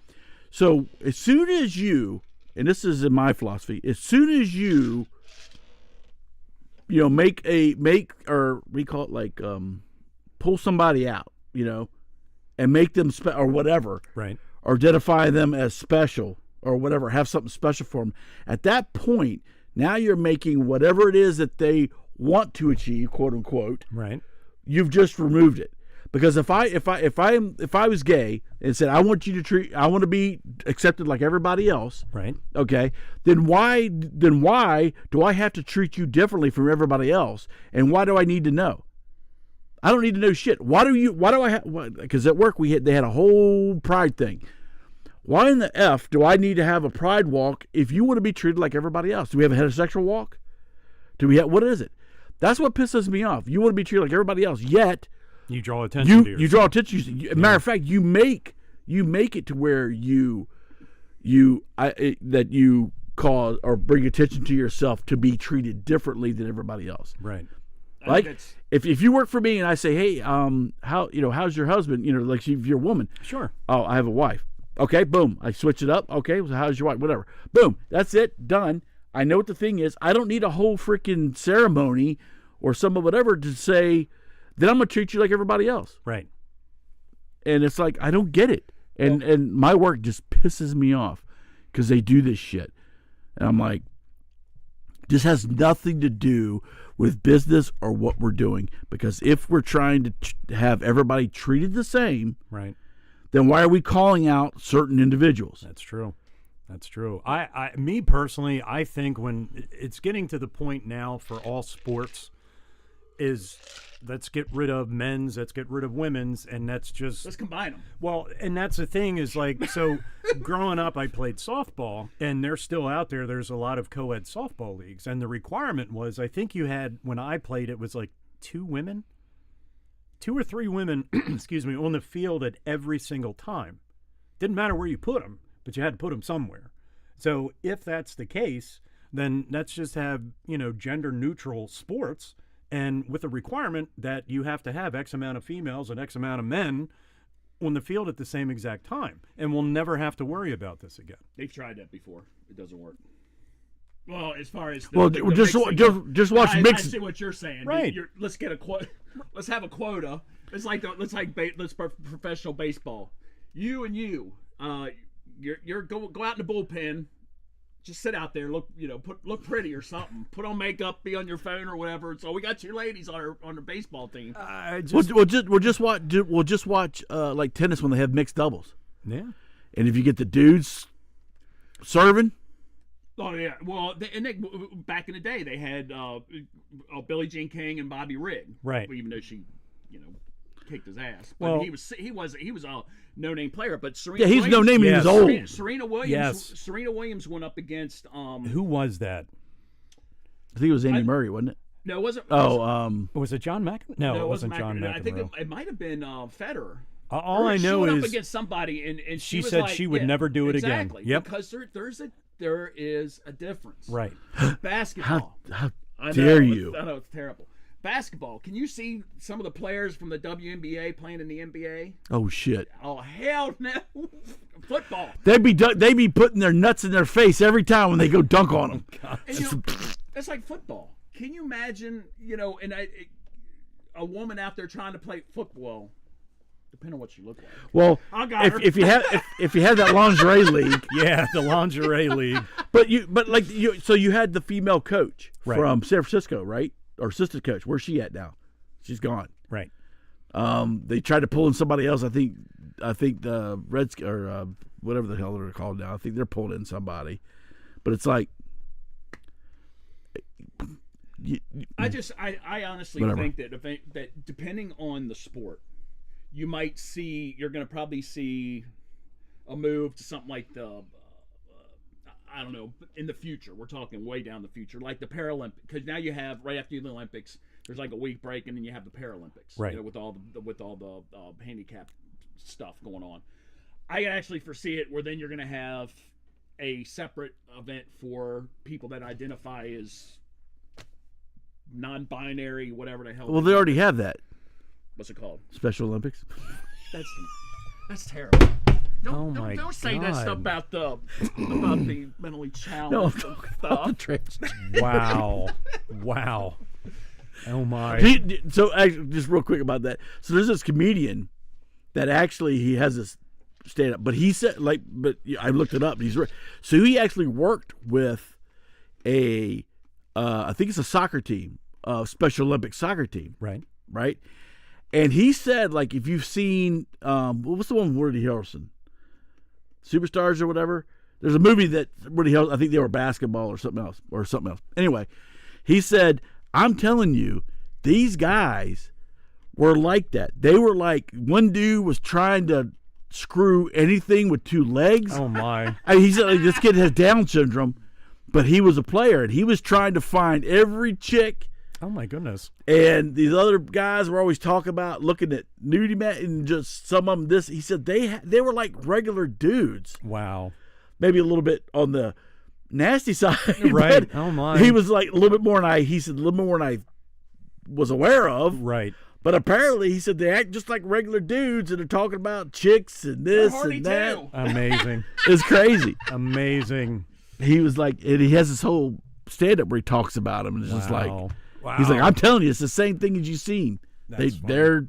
So as soon as you, and this is in my philosophy, as soon as you, make or we call it like pull somebody out, and make them or whatever, Right. or identify them as special or whatever, have something special for them. At that point, now you're making whatever it is that they want to achieve, quote unquote. Right. You've just removed it. Because if I was gay and said I want to be accepted like everybody else, Right. okay, then why do I have to treat you differently from everybody else? And why do I need to know? I don't need to know shit. Why do I have? Because at work they had a whole pride thing. Why in the F do I need to have a pride walk if you want to be treated like everybody else? Do we have a heterosexual walk? Do we have, what is it? That's what pisses me off. You want to be treated like everybody else, yet You draw attention to yourself. you draw attention. Matter of fact, you make it to where that you cause or bring attention to yourself to be treated differently than everybody else. Right. Like if you work for me and I say, hey, how's your husband? Like if you're a woman. Sure. Oh, I have a wife. Okay, boom. I switch it up. Okay, so how's your wife? Whatever. Boom. That's it. Done. I know what the thing is. I don't need a whole freaking ceremony or some of whatever to say that I'm gonna treat you like everybody else. Right. And it's like I don't get it. And my work just pisses me off because they do this shit. And I'm like, this has nothing to do with business or what we're doing. Because if we're trying to have everybody treated the same, Right. then why are we calling out certain individuals? That's true. That's true. Me personally, I think when it's getting to the point now for all sports is let's get rid of men's, let's get rid of women's, and let's combine them. Well, and that's the thing is like, so growing up, I played softball, and they're still out there. There's a lot of co-ed softball leagues, and the requirement was, I think you had, when I played, it was like 2 or 3 women, excuse me, on the field at every single time. Didn't matter where you put them, but you had to put them somewhere. So if that's the case, then let's just have, gender neutral sports, and with a requirement that you have to have X amount of females and X amount of men on the field at the same exact time. And we'll never have to worry about this again. They've tried that before. It doesn't work. Well, as far as just watch I mixed. see what you're saying. Right. Let's get a quota. Let's have a quota. It's like professional baseball. You and you, you're go out in the bullpen. Just sit out there, look pretty or something. Put on makeup, be on your phone or whatever. So we got 2 ladies on our baseball team. We'll just watch like tennis when they have mixed doubles. Yeah. And if you get the dudes serving. Oh yeah, well, back in the day they had Billie Jean King and Bobby Rigg, Right. Even though she, kicked his ass. But Well- he was a no-name player. But Serena, Yeah, he's no name. Yes. He was old. Serena Williams. Yes. Serena Williams went up against Who was that? I think it was Andy Murray, wasn't it? No, it wasn't. Was it John McEnroe? No, it wasn't John McEnroe. McEnroe. I think it might have been Federer. All I She know went is up against somebody, and she was said like, she would never do it again. exactly, Yep. Because there is a difference. right. Basketball. How I know, dare you? I know it's terrible. Basketball. Can you see some of the players from the WNBA playing in the NBA? Oh shit! Oh hell no! Football. They be putting their nuts in their face every time when they go dunk on them. And, it's like football. Can you imagine? A woman out there trying to play football. Depending on what she looked like. Well, I got her. if you had that lingerie league, Yeah, the lingerie league. so you had the female coach Right. from San Francisco, right? Or assistant coach. Where's she at now? She's gone. Right. They tried to pull in somebody else. I think the Reds or whatever the hell they're called now. I think they're pulling in somebody, but it's like. I honestly Whatever. think that depending on the sport, you're going to probably see a move to something like I don't know, in the future. We're talking way down the future, like the Paralympics, because now you have right after the Olympics, there's like a week break, and then you have the Paralympics, Right. with all the handicap stuff going on. I actually foresee it where then you're going to have a separate event for people that identify as non-binary, whatever the hell. Well, they already have that What's it called? Special Olympics. That's terrible. Don't say that God. stuff about the mentally challenged No, and stuff. the trans. Wow. Wow. Oh my. So actually, just real quick about that. So there's this comedian that actually he has this stand up, but he said but I looked it up. So he actually worked with I think it's a soccer team, Special Olympics soccer team, Right. right? And he said, like, if you've seen, what's the one with Woody Harrelson? Superstars or whatever? There's a movie that Woody Harrelson, I think they were basketball or something else. Anyway, he said, I'm telling you, these guys were like that. They were like, one dude was trying to screw anything with two legs. Oh my. He said, like, this kid has Down syndrome, but he was a player, and he was trying to find every chick. Oh my goodness. And these other guys were always talking about looking at nudie mat and just some of them this. He said they were like regular dudes, Wow. maybe a little bit on the nasty side. Right. but Oh my. He was like a little bit more than he said a little more than I was aware of. Right. But apparently he said they act just like regular dudes and they're talking about chicks and this horny and that. too. Amazing. It's crazy. Amazing. He was like, and he has this whole stand up where he talks about him and it's just like. Wow. He's like, I'm telling you, it's the same thing as you've seen. That's funny. They're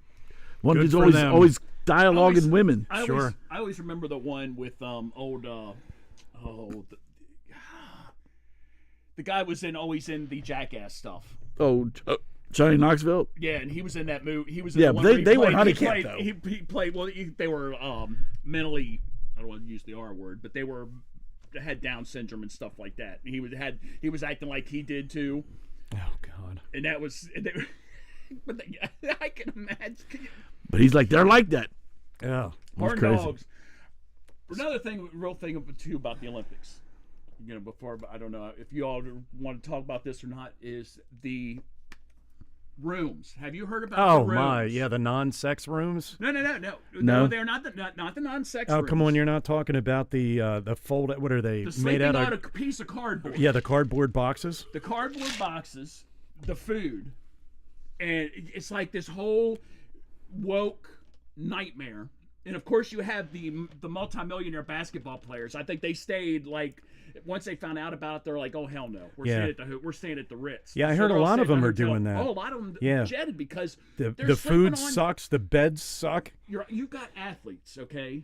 one Good dude's for them. always dialoguing women. I Sure. always remember the one with the guy was always in the Jackass stuff. Oh, Johnny Knoxville. Yeah, and he was in that movie. He was Yeah, in the but one where they were he handicapped, played, though. He played. Well, they were mentally. I don't want to use the R word, but they had Down syndrome and stuff like that. And he was acting like he did too. Oh God. And that was. But I can imagine. But he's like, they're like that. Yeah. Horn crazy. dogs. Another real thing too about the Olympics. Before, I don't know if you all want to talk about this or not. Is the rooms? Have you heard about? Oh the rooms? my. Yeah. The non-sex rooms. No. They're not the non-sex. Oh rooms. come on. You're not talking about the fold. What are they The made sleeping out on of? a piece of cardboard. Yeah. The cardboard boxes. The cardboard boxes, the food, and it's like this whole woke nightmare. And of course, you have the multimillionaire basketball players. I think they stayed like once they found out about it, they're like, "Oh hell no, we're staying at the Ritz." Yeah, I So heard a they're all lot of staying them at are doing hotel. that. Oh, a lot of them Yeah. jetted because The they're food sleeping on- sucks. The beds suck. You've got athletes, okay?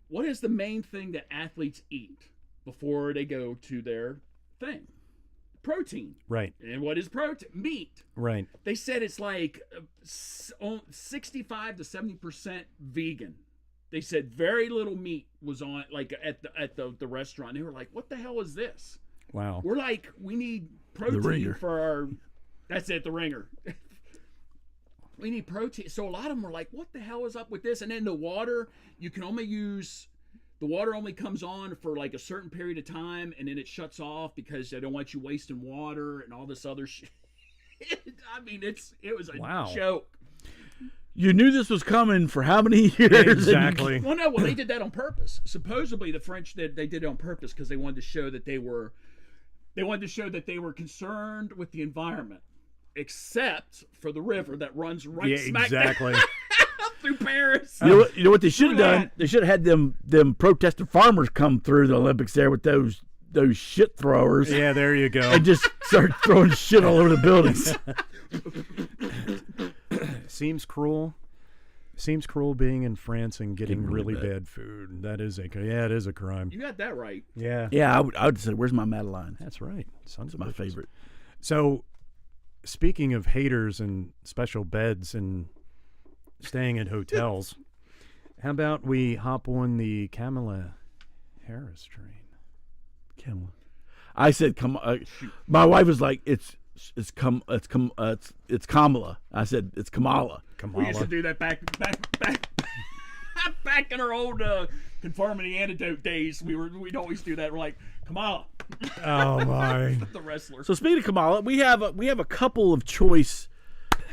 What is the main thing that athletes eat before they go to their thing? Protein. Right. And what is protein? Meat. Right. They said it's like 65 to 70% vegan. They said very little meat was on, like at the restaurant. They were like, "What the hell is this?" Wow. We're like, "We need protein Ringer. for our." That's it, the ringer. We need protein. So a lot of them were like, "What the hell is up with this?" And then the water, you can only use. The water only comes on for like a certain period of time, and then it shuts off because they don't want you wasting water and all this other shit. I mean, it was a joke. You knew this was coming for how many years? Exactly. Well, no, they did that on purpose. Supposedly, the French did it on purpose because they wanted to show that they were concerned with the environment, except for the river that runs right smack exactly. through Paris. You know what they should have Look at done? that. They should have had them protesting farmers come through the Olympics there with those shit throwers. Yeah, there you go. And just start throwing shit all over the buildings. Seems cruel. Seems cruel being in France and getting Getting really really bad. bad food. That is it is a crime. You got that right. Yeah. Yeah, I would say, where's my Madeline? That's right. Sons It's of my bitches. favorite. So, speaking of haters and special beds and staying at hotels, how about we hop on the Kamala Harris train? Kamala. I said, my wife was like, it's Kamala. I said, it's Kamala. We used to do that back back in our old conformity antidote days. We'd always do that. We're like, Kamala, Oh my! the wrestler. So speaking of Kamala, we have a couple of choice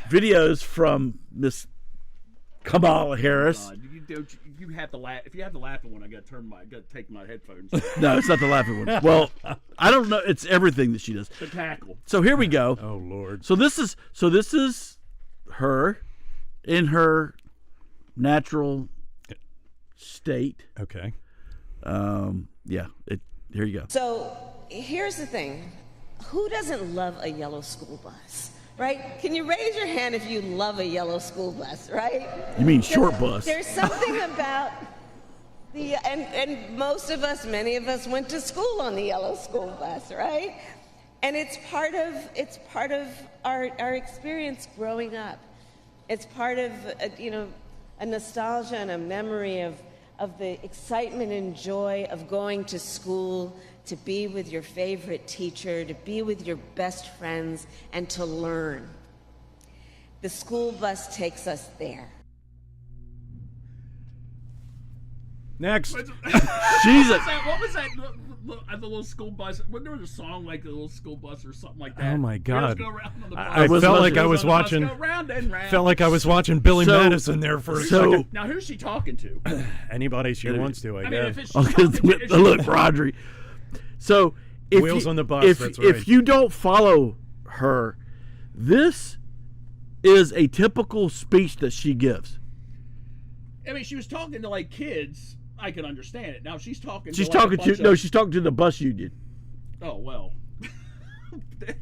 videos from Miss Kamala Harris. You have to laugh. If you have the laughing one, I got to take my headphones. No, it's not the laughing one. Well, I don't know. It's everything that she does. The tackle. So here we go. Oh Lord! So this is her in her natural state. Okay. Yeah. Here you go. So here's the thing. Who doesn't love a yellow school bus, right? Can you raise your hand if you love a yellow school bus, right? You mean short bus? There's something about and most of us, many of us went to school on the yellow school bus, right? And it's part of our experience growing up. It's part of a nostalgia and a memory of the excitement and joy of going to school, to be with your favorite teacher, to be with your best friends, and to learn. The school bus takes us there. Next. She's What was that? The little school bus. Wasn't there was a song like the little school bus or something like that? Oh my God! Girls go round on the bus. I felt like I Girls was on the bus watching. go round and round. Felt like I was watching Billy So- Madison there for a so- second. Now who's she talking to? Anybody she wants to, I I mean, guess. if it's Look, Rodri. So if Wheels you, on the bus, If, that's if right. you don't follow her, this is a typical speech that she gives. I mean, she was talking to like kids. I can understand it. Now she's talking. She's to, like, talking a bunch to of, she's talking to the bus union. Oh well. Then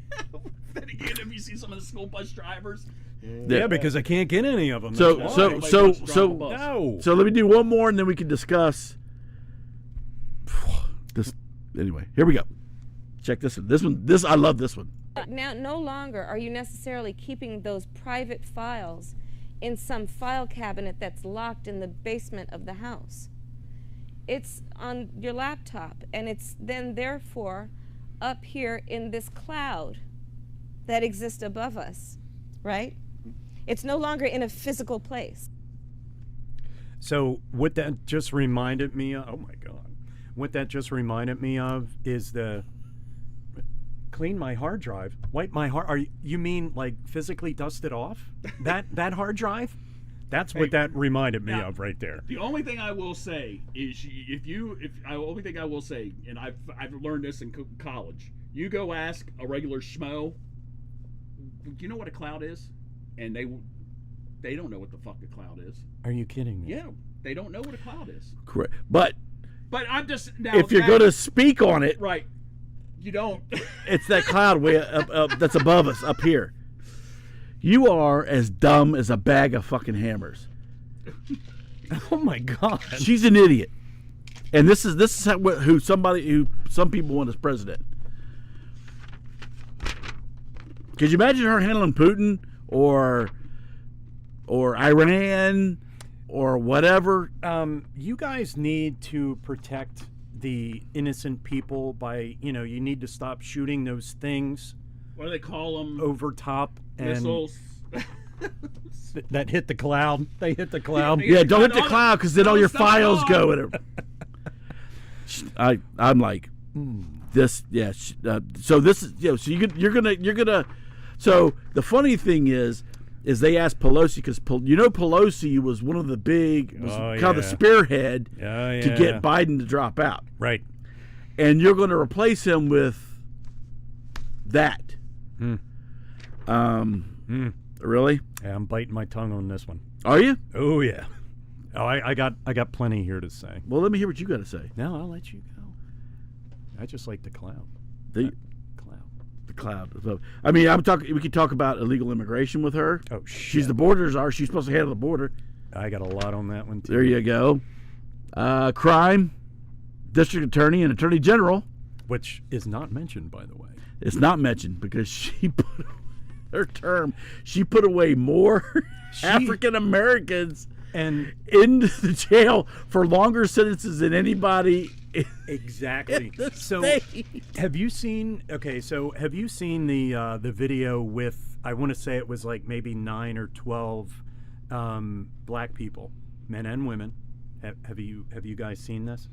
again, have you seen some of the school bus drivers? Yeah, because I can't get any of them. So that's why. so Everybody so wants to drive a so bus. no. so let me do one more and then we can discuss this. Anyway, here we go. Check this one. This I love this one. Now, no longer are you necessarily keeping those private files in some file cabinet that's locked in the basement of the house. It's on your laptop, and it's then therefore up here in this cloud that exists above us, right? It's no longer in a physical place. So what that just reminded me of, oh my God, what that just reminded me of is the clean my hard drive, wipe my hard. You mean like physically dust it off? That hard drive? That's what that reminded me now, of right there. The only thing I will say is, only thing I will say, and I've learned this in college. You go ask a regular schmo, do you know what a cloud is? And they don't know what the fuck a cloud is. Are you kidding me? Yeah, they don't know what a cloud is. Correct. But But I'm just now. if you're that- going to speak on it, right, you don't. it's that cloud way up that's above us up here. You are as dumb as a bag of fucking hammers. Oh my God. She's an idiot, and this is who some people want as president. Could you imagine her handling Putin or Iran or whatever. You guys need to protect the innocent people by, you need to stop shooting those things. What do they call them? Over top and Missiles. that hit the cloud. They hit the cloud. Yeah, don't hit the cloud because then all your stuff files on. go in it. I'm like this. Yeah. So this is so you're gonna. So the funny thing is they asked Pelosi because Pelosi was one of the big kind of the spearhead to get Biden to drop out. Right. And you're going to replace him with that. Really? Yeah, I'm biting my tongue on this one. Are you? Oh yeah. Oh, I got plenty here to say. Well, let me hear what you got to say. No, I'll let you go. I just like the cloud. The Cloud. cloud. So, I mean, I'm talking. We could talk about illegal immigration with her. Oh shit. She's the borders are. She's supposed to handle the border. I got a lot on that one too. There you go. Crime, district attorney, and attorney general. Which is not mentioned, by the way. It's not mentioned because she put her term. She put away more African Americans and into the jail for longer sentences than anybody. Exactly. So, state. have you seen? Okay, so have you seen the video with? I want to say it was like maybe 9 or 12 black people, men and women. Have you guys seen this?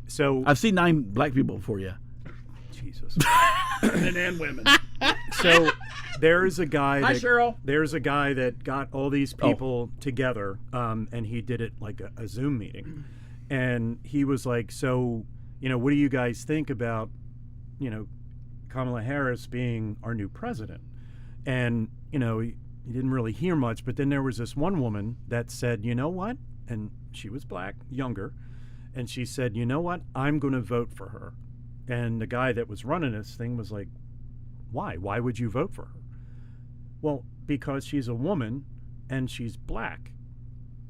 So I've seen 9 black people before. Yeah. Jesus. Men and women. So there's a guy. Hi, Cheryl. There's a guy that got all these people together, and he did it like a Zoom meeting. And he was like, so, what do you guys think about, Kamala Harris being our new president? And, he didn't really hear much. But then there was this one woman that said, you know what? And she was black, younger. And she said, you know what? I'm going to vote for her. And the guy that was running this thing was like, why? Why would you vote for her? Well, because she's a woman and she's black.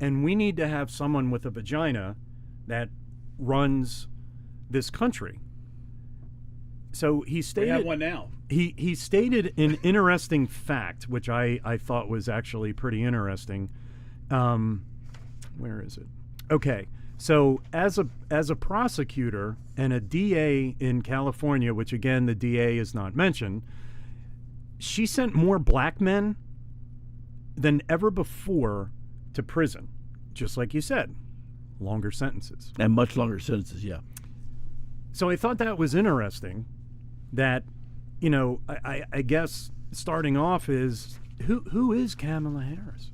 And we need to have someone with a vagina that runs this country. So he stated, We have one now. He stated an interesting fact, which I thought was actually pretty interesting. Where is it? Okay, so as a prosecutor and a DA in California, which again the DA is not mentioned, she sent more black men than ever before to prison, just like you said. Longer sentences. And much longer sentences, yeah. So I thought that was interesting that, I guess starting off is, who is Kamala Harris?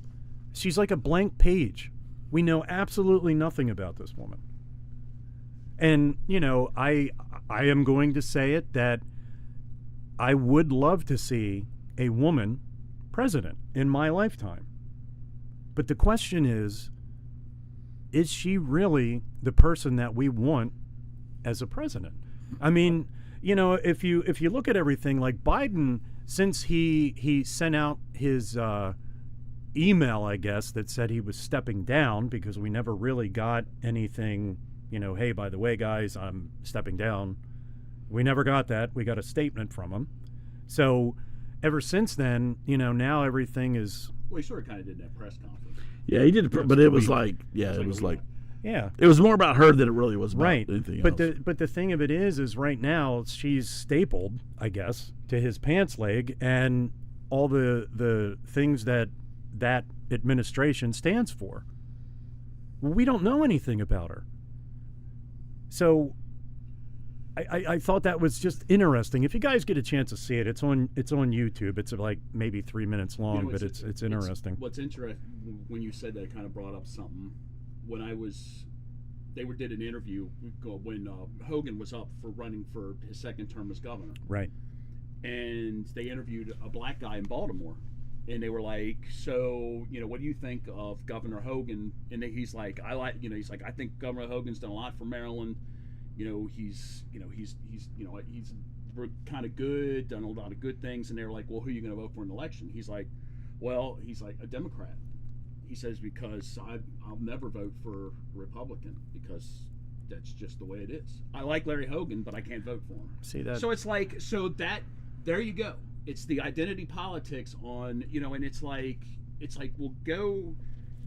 She's like a blank page. We know absolutely nothing about this woman. And, I am going to say it that I would love to see a woman president in my lifetime. But the question is she really the person that we want as a president? I mean, if you look at everything, like Biden, since he sent out his email, I guess, that said he was stepping down because we never really got anything, hey, by the way, guys, I'm stepping down. We never got that. We got a statement from him. So ever since then, now everything is... Well, he sort of kind of did that press conference. Yeah, he did, but it was like, it was like... Yeah, it was more about her than it really was about right. anything but else. But the thing of it is right now she's stapled, I guess, to his pants leg, and all the things that administration stands for. Well, we don't know anything about her. So I thought that was just interesting. If you guys get a chance to see it, it's on YouTube. It's like maybe 3 minutes long, but it's interesting. What's interesting when you said that, it kind of brought up something. When they did an interview when Hogan was up for running for his second term as governor. Right. And they interviewed a black guy in Baltimore, and they were like, so, what do you think of Governor Hogan? And he's like, I think Governor Hogan's done a lot for Maryland. He's kind of good, done a lot of good things. And they were like, well, who are you going to vote for in an election? He's like, a Democrat. He says, because I'll never vote for a Republican because that's just the way it is. I like Larry Hogan, but I can't vote for him. See that? So it's like, there you go. It's the identity politics on, and it's like, well, go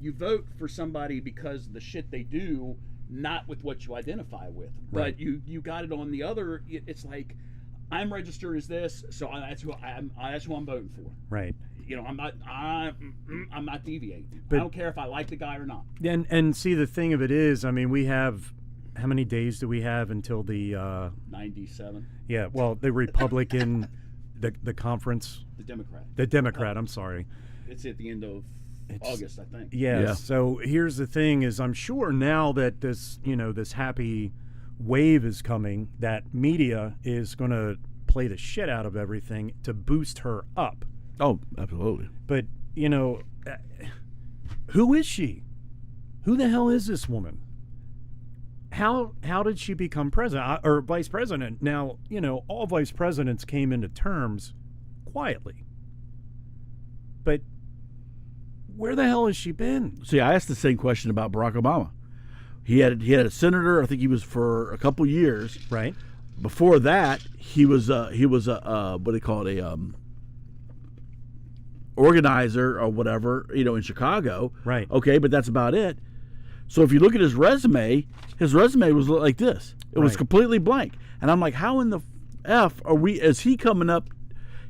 you vote for somebody because of the shit they do, not with what you identify with. Right. But you got it on the other. It's like, I'm registered as this, so that's who I'm voting for. Right. You know, I'm not deviating. But- I don't care if I like the guy or not. And see, the thing of it is, I mean, we have, how many days do we have until the 97. yeah, well, the Republican the conference, The Democrat. I'm sorry. It's at the end of August, I think. Yes. Yeah. So here's the thing: is I'm sure now that this this happy wave is coming, that media is going to play the shit out of everything to boost her up. Oh, absolutely. But who is she? Who the hell is this woman? How did she become president or vice president? Now, all vice presidents came into terms quietly. But where the hell has she been? See, I asked the same question about Barack Obama. He had a senator. I think he was for a couple years. Right. Before that, he was a what do they call it, a organizer or whatever, in Chicago. Right. Okay, but that's about it. So if you look at his resume was like this. It was Right. completely blank. And I'm like, how in the F is he coming up?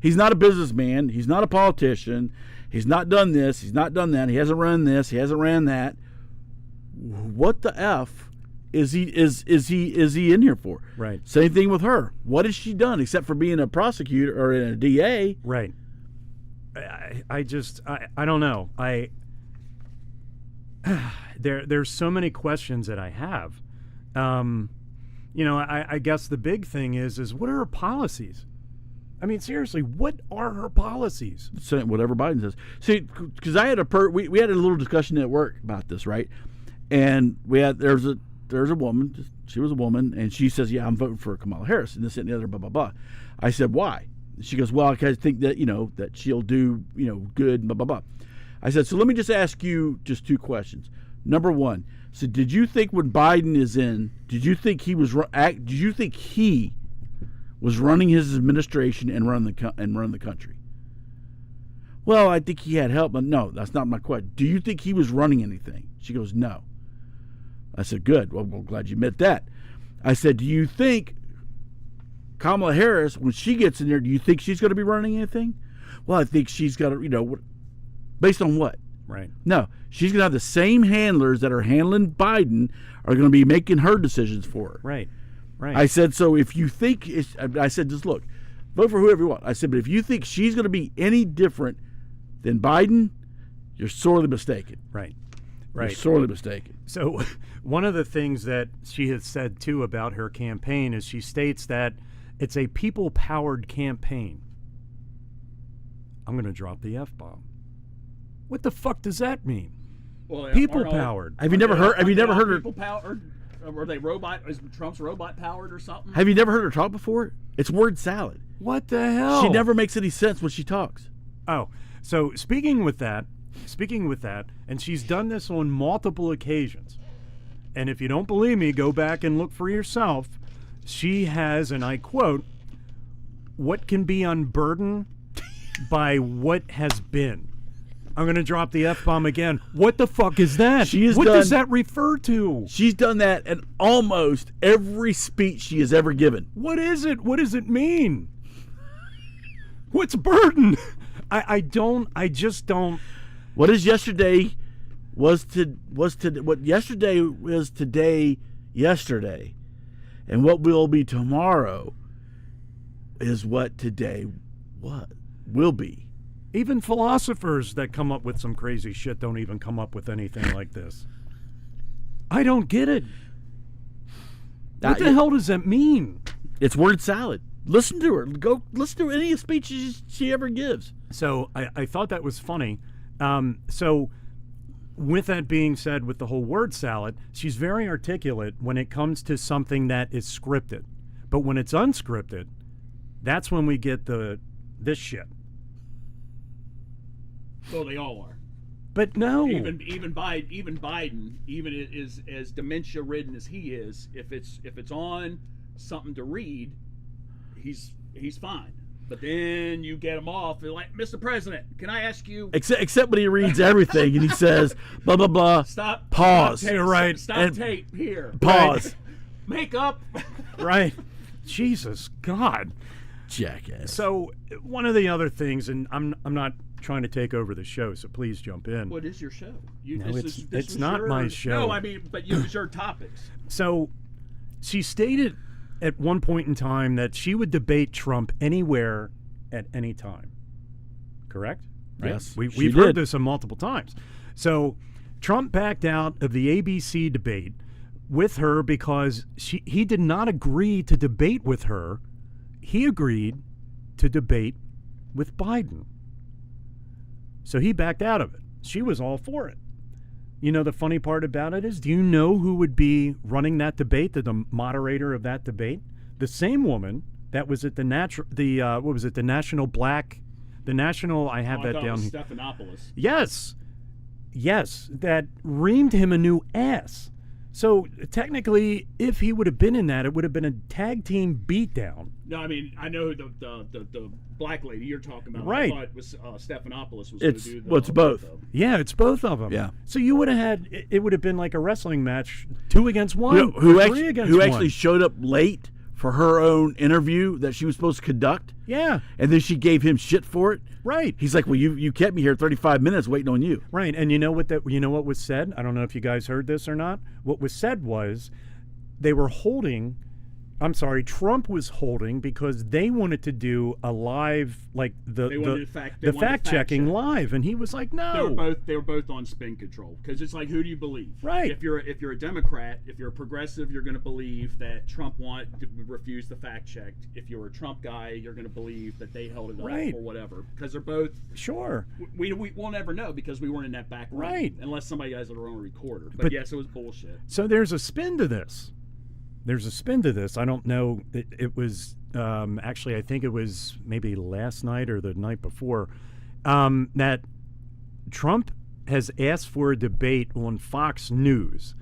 He's not a businessman. He's not a politician. He's not done this. He's not done that. He hasn't run this. He hasn't ran that. What the F is he in here for? Right. Same thing with her. What has she done except for being a prosecutor or a DA? Right. I don't know. There's so many questions that I have. I guess the big thing is what are her policies? I mean, seriously, what are her policies? Whatever Biden says. See, because I had we had a little discussion at work about this, right? And there's a woman. She was a woman, and she says, "Yeah, I'm voting for Kamala Harris," and this and the other, blah blah blah. I said, "Why?" She goes, "Well, I think that that she'll do good, blah blah blah." I said, "So let me just ask you just two questions. Number one, so did you think when Biden is in, did you think he was running his administration and running the country?" "Well, I think he had help," but no, that's not my question. "Do you think he was running anything?" She goes, "No." I said, "Good. Well, I'm glad you admit that." I said, "Do you think Kamala Harris, when she gets in there, do you think she's going to be running anything?" "Well, I think she's got to, based on what?" Right. No, she's going to have the same handlers that are handling Biden are going to be making her decisions for her. Right. Right. I said, so if you think, I said, just look, vote for whoever you want. I said, but if you think she's going to be any different than Biden, you're sorely mistaken. Right. You're Right. sorely mistaken. So one of the things that she has said, too, about her campaign is she states that it's a people-powered campaign. I'm going to drop the F-bomb. What the fuck does that mean? Well, People-powered. Have you never heard her? People powered? Were they robot? Is Trump's robot powered or something? Have you never heard her talk before? It's word salad. What the hell? She never makes any sense when she talks. Oh, so speaking with that, and she's done this on multiple occasions. And if you don't believe me, go back and look for yourself. She has, and I quote, "What can be unburdened by what has been." I'm going to drop the F-bomb again. What the fuck is that? What does that refer to? She's done that in almost every speech she has ever given. What is it? What does it mean? What's burden? I just don't. What is yesterday what yesterday was today yesterday. And what will be tomorrow is what today will be. Even philosophers that come up with some crazy shit don't even come up with anything like this. I don't get it. What the hell does that mean? It's word salad. Listen to her. Go listen to any speeches she ever gives. So I thought that was funny. So with that being said, with the whole word salad, she's very articulate when it comes to something that is scripted. But when it's unscripted, that's when we get this shit. Well, they all are. But no. Even Biden, even as dementia ridden as he is, if it's on something to read, he's fine. But then you get him off. You're like, Mr. President, can I ask you? Except when he reads everything and he says, blah, blah, blah. Stop. Pause. Stop tape, Right. Stop And- tape here. Pause. Make up. Right. Jesus God. Jackass. So one of the other things, and I'm not trying to take over the show, so please jump in. What is your show? No, this it's was not your, my show. No, I mean, but it was your topics. So she stated at one point in time that she would debate Trump anywhere at any time. Correct? Right? Yes, We've she heard did. this multiple times. So Trump backed out of the ABC debate with her because he did not agree to debate with her. He agreed to debate with Biden. So he backed out of it. She was all for it. You know, the funny part about it is, do you know who would be running that debate, the moderator of that debate? The same woman that was at the national, I have I that thought it down was here. Stephanopoulos. Yes, that reamed him a new ass. So technically, if he would have been in that, it would have been a tag team beatdown. No, I mean, I know the black lady you're talking about. Right. I thought it was Stephanopoulos was It's- going to do well, it's both. Yeah, it's both of them. Yeah. So you would have had, it would have been like a wrestling match, 2 against 1, You know, who or actually, 3 against who 1. actually showed up late for her own interview that she was supposed to conduct, Yeah, and then she gave him shit for it. right. He's like, well, you kept me here 35 minutes waiting on you. Right, and you know what was said? I don't know if you guys heard this or not. What was said was they were holding. I'm sorry, Trump was holding because they wanted to do a live, like They wanted to the fact checking check. live, and he was like, no. They were both on spin control because it's like, who do you believe? Right. If you're a Democrat, if you're a progressive, you're going to believe that Trump refused the fact check. If you're a Trump guy, you're going to believe that they held it Right. up or whatever. Because they're both. Sure. We'll never know because we weren't in that back room. Right. Unless somebody has their own recorder. But, But- yes, it was bullshit. So there's a spin to this. I don't know. It was actually, I think it was maybe last night or the night before, that Trump has asked for a debate on Fox News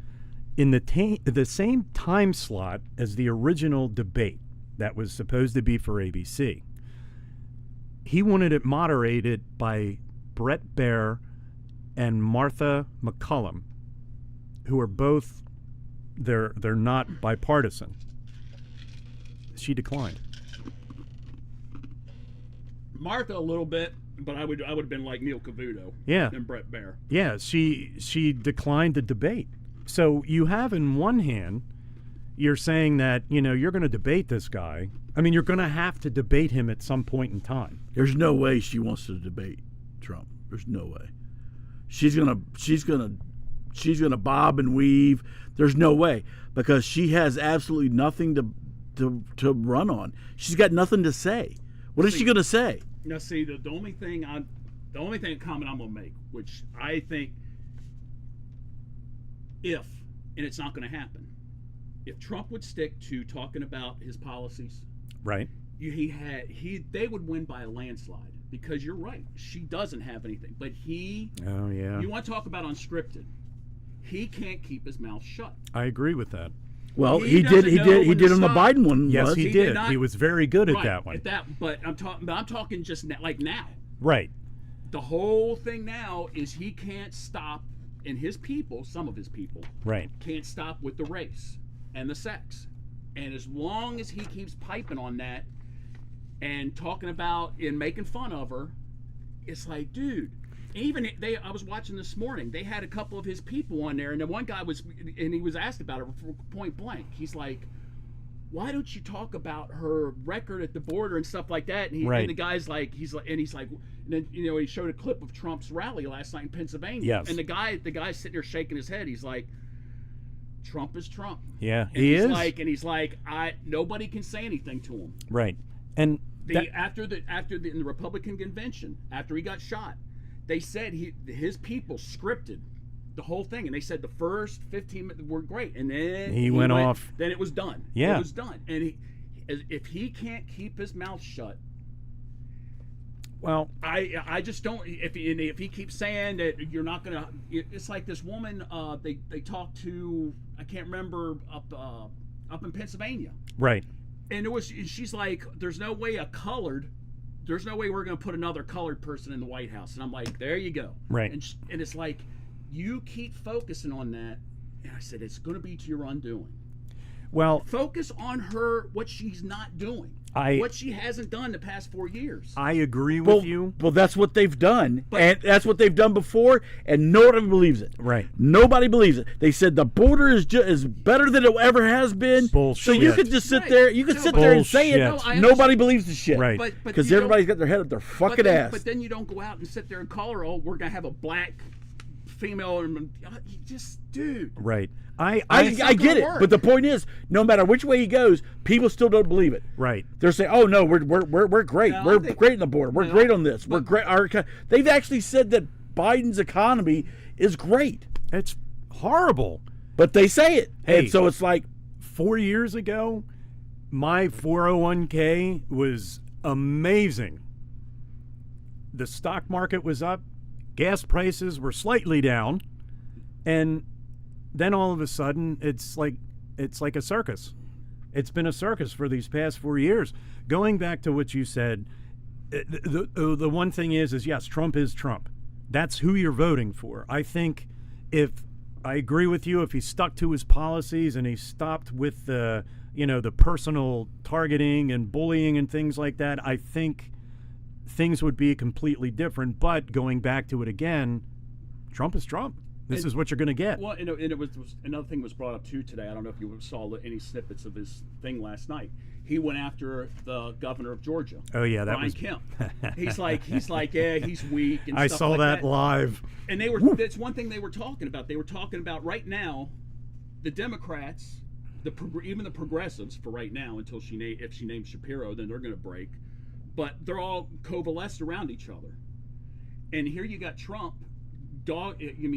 in the same time slot as the original debate that was supposed to be for ABC. He wanted it moderated by Brett Baer and Martha McCullum, who are both they're not bipartisan. She declined. Martha a little bit, but I would have been like Neil Cavuto. Yeah. And Brett Baer. Yeah, she declined the debate. So you have in one hand, you're saying that, you're going to debate this guy. I mean, you're going to have to debate him at some point in time. There's no way she wants to debate Trump. There's no way. She's gonna bob and weave. There's no way, because she has absolutely nothing to run on. She's got nothing to say. What is she gonna say? Now, see, the only comment I'm gonna make, which I think, and it's not gonna happen, if Trump would stick to talking about his policies, Right. they would win by a landslide. Because you're right, she doesn't have anything. But Oh, yeah. you want to talk about unscripted? He can't keep his mouth shut. I agree with that. Well, He he did doesn't know when to on the stop. Biden one. Yes, was. he He did. did not- He was very good at Right, that one. But I'm talking just now. Right. The whole thing now is he can't stop, and some of his people, Right. can't stop with the race and the sex. And as long as he keeps piping on that and talking about and making fun of her, it's like, dude. I was watching this morning. They had a couple of his people on there, and the one guy he was asked about it point blank. He's like, "Why don't you talk about her record at the border and stuff like that?" And, Right. and the guy's like, he's like, and then he showed a clip of Trump's rally last night in Pennsylvania. Yes. And the guy's sitting there shaking his head. He's like, "Trump is Trump." Yeah, And he he's is. like, nobody can say anything to him. Right. And After the Republican convention, after he got shot, they said his people scripted the whole thing, and they said the first 15 minutes were great, and then He went off. Then it was done. Yeah. It was done. And if he can't keep his mouth shut, well, I just don't. If he keeps saying that you're not gonna, it's like this woman. They talked to, I can't remember, up in Pennsylvania. right. And she's like, there's no way a colored there's no way we're going to put another colored person in the White House. And I'm like, there you go. Right. And it's like, you keep focusing on that. And I said, it's going to be to your undoing. Well, Focus on her, what she's not doing. What she hasn't done the past 4 years. I agree with you. Well, that's what they've done, and that's what they've done before, and nobody believes it. Right. Nobody believes it. They said the border is better than it ever has been. Bullshit. So you could just sit there. You could sit there and say it. Bullshit. No, Nobody believes the shit. Right. Because everybody's got their head up their fucking ass. But then you don't go out and sit there and call her, oh, we're going to have a black female. You just, dude. Right. I It's not get gonna it, work. but the point is, no matter which way he goes, people still don't believe it. Right. They're saying, "Oh no, we're great. No, We're I think- great on the border. We're no, great on this. We're but- great." They've actually said that Biden's economy is great, It's horrible. but they say it, Hey. and so it's like, 4 years ago, my 401k was amazing. The stock market was up, gas prices were slightly down, and then all of a sudden it's like a circus. It's been a circus for these past 4 years. Going back to what you said, the one thing is yes, Trump is Trump. That's who you're voting for. I think I agree with you, if he stuck to his policies and he stopped with the personal targeting and bullying and things like that, I think things would be completely different. But going back to it again, Trump is Trump. This is what you're going to get. Well, and it was another thing was brought up too today. I don't know if you saw any snippets of his thing last night. He went after the governor of Georgia. Oh yeah, that Brian was Kemp. He's like, yeah, he's weak. And I stuff saw like that live. And that's one thing they were talking about. They were talking about right now, the Democrats, even the progressives for right now, until if she names Shapiro, then they're going to break. But they're all coalesced around each other. And here you got Trump,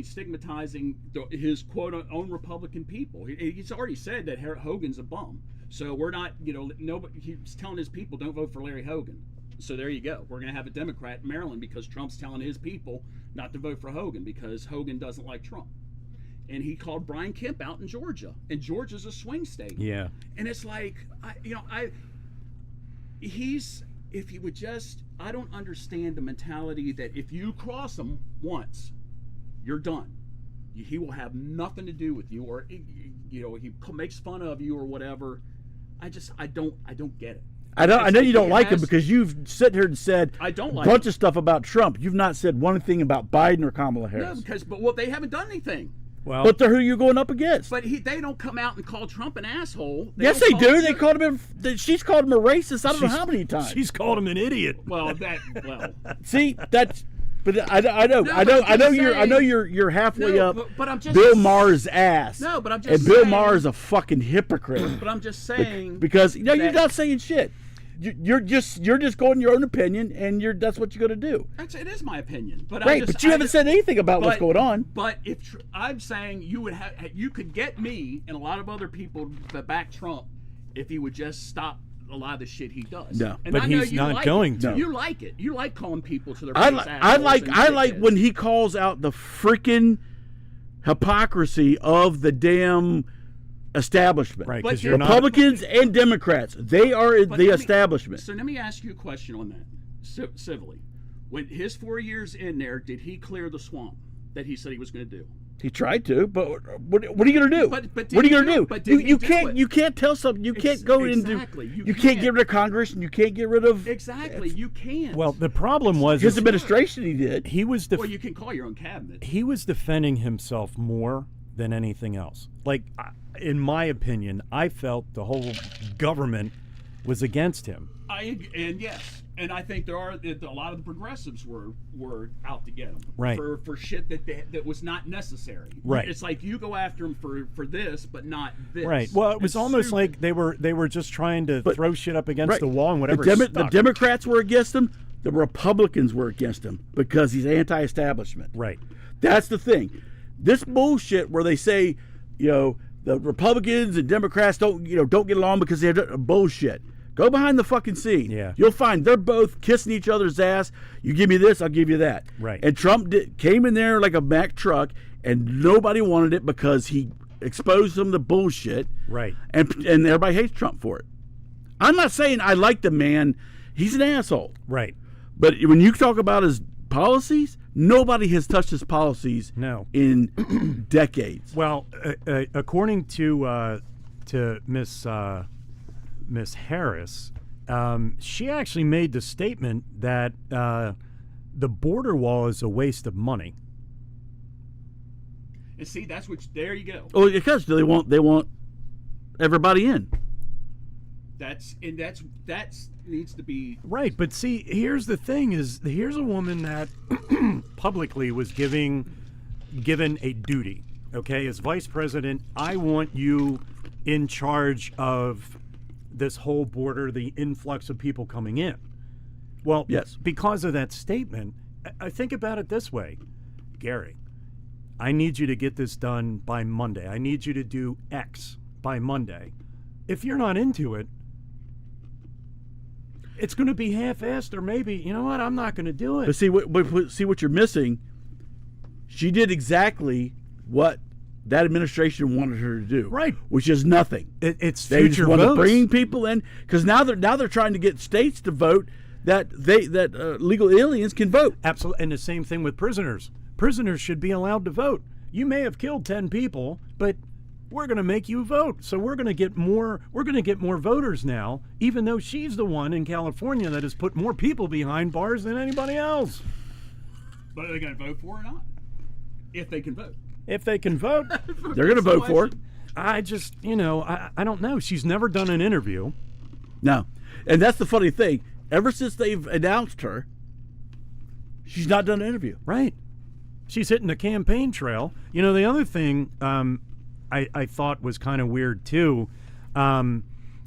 stigmatizing his quote own Republican people. He's already said that Hogan's a bum. So we're not, nobody. He's telling his people don't vote for Larry Hogan. So there you go. We're going to have a Democrat in Maryland because Trump's telling his people not to vote for Hogan because Hogan doesn't like Trump. And he called Brian Kemp out in Georgia, and Georgia's a swing state. Yeah. And it's like, if he would just, I don't understand the mentality that if you cross him once, you're done. He will have nothing to do with you, or he makes fun of you or whatever. I don't get it. I know you don't he like him has- because you've sit here and said I don't a like bunch him. of stuff about Trump. You've not said one thing about Biden or Kamala Harris. No, but they haven't done anything. Well, But they're who you're going up against. But they don't come out and call Trump an asshole. Yes, don't they call do. They called him. She's called him a racist. I don't know how many times. she's called him an idiot. Well, See, that's. But I know. No, I but know. I'm I know just you're. I know saying- you're halfway No, up. but I'm just Bill Maher's ass. No, but I'm just and Bill saying- Maher is a fucking hypocrite. But I'm just saying Because you're that- not saying shit. You're just going your own opinion, and that's what you're going to do. It is my opinion, but Right, but you haven't said anything about what's going on. But I'm saying you could get me and a lot of other people to back Trump if he would just stop a lot of the shit he does. No, and but I know he's you not like going it. to. You like it. You like calling people to their I face. like assholes and when dickheads. he calls out the freaking hypocrisy of the damn establishment. Right, But because you're you're not. Republicans and Democrats, they are But the let me- establishment. So let me ask you a question on that, civilly. When his 4 years in there, did he clear the swamp that he said he was going to do? He tried to, but what are you going to do? But did what are you he going do to do? it? But did he You do can't. it? You can't tell something. You can't go exactly. into. You You can't can't. get rid of Congress, and you can't get rid of Exactly. You can't. Well, the problem was his administration. He did. he was well, you can call your own cabinet. he was defending himself more than anything else. Like, in my opinion, I felt the whole government was against him. Yes, and I think there are a lot of the progressives were out to get him Right. for shit that was not necessary. Right. It's like you go after him for this, but not this. Right. Well, it was It's almost stupid. like they were just trying to But- throw shit up against Right. the wall and whatever. The stuck. Democrats were against him. The Republicans were against him because he's anti-establishment. Right. That's the thing. This bullshit where they say, the Republicans and Democrats don't get along because they're bullshit. Go behind the fucking scene. Yeah. You'll find they're both kissing each other's ass. You give me this, I'll give you that. Right. And Trump came in there like a Mack truck, and nobody wanted it because he exposed them to bullshit. Right. And everybody hates Trump for it. I'm not saying I like the man. He's an asshole. Right. But when you talk about his policies, nobody has touched his policies in decades. Well, according to Miss Harris, she actually made the statement that the border wall is a waste of money. And see, that's what. There you go. Oh, because they want everybody in. That's needs to be Right, but see, here's the thing: here's a woman that publicly was given a duty. Okay, as vice president, I want you in charge of this whole border, the influx of people coming in. Well, yes, because of that statement, I think about it this way, Gary. I need you to get this done by Monday. I need you to do X by Monday. If you're not into it, it's going to be half-assed, or maybe, you know what, I'm not going to do it. But see what you're missing. She did exactly what that administration wanted her to do, right? Which is nothing. It's they future just want votes. to bring people in because now they're trying to get states to vote that legal aliens can vote. Absolutely, and the same thing with prisoners. Prisoners should be allowed to vote. You may have killed 10 people, but we're going to make you vote. So we're going to get more. We're going to get more voters now, even though she's the one in California that has put more people behind bars than anybody else. But are they going to vote for it or not? If they can vote. If they can vote, they're going to vote for it. I just, I don't know. She's never done an interview. No, and that's the funny thing. Ever since they've announced her, she's not done an interview. Right. She's hitting the campaign trail. The other thing I thought was kind of weird too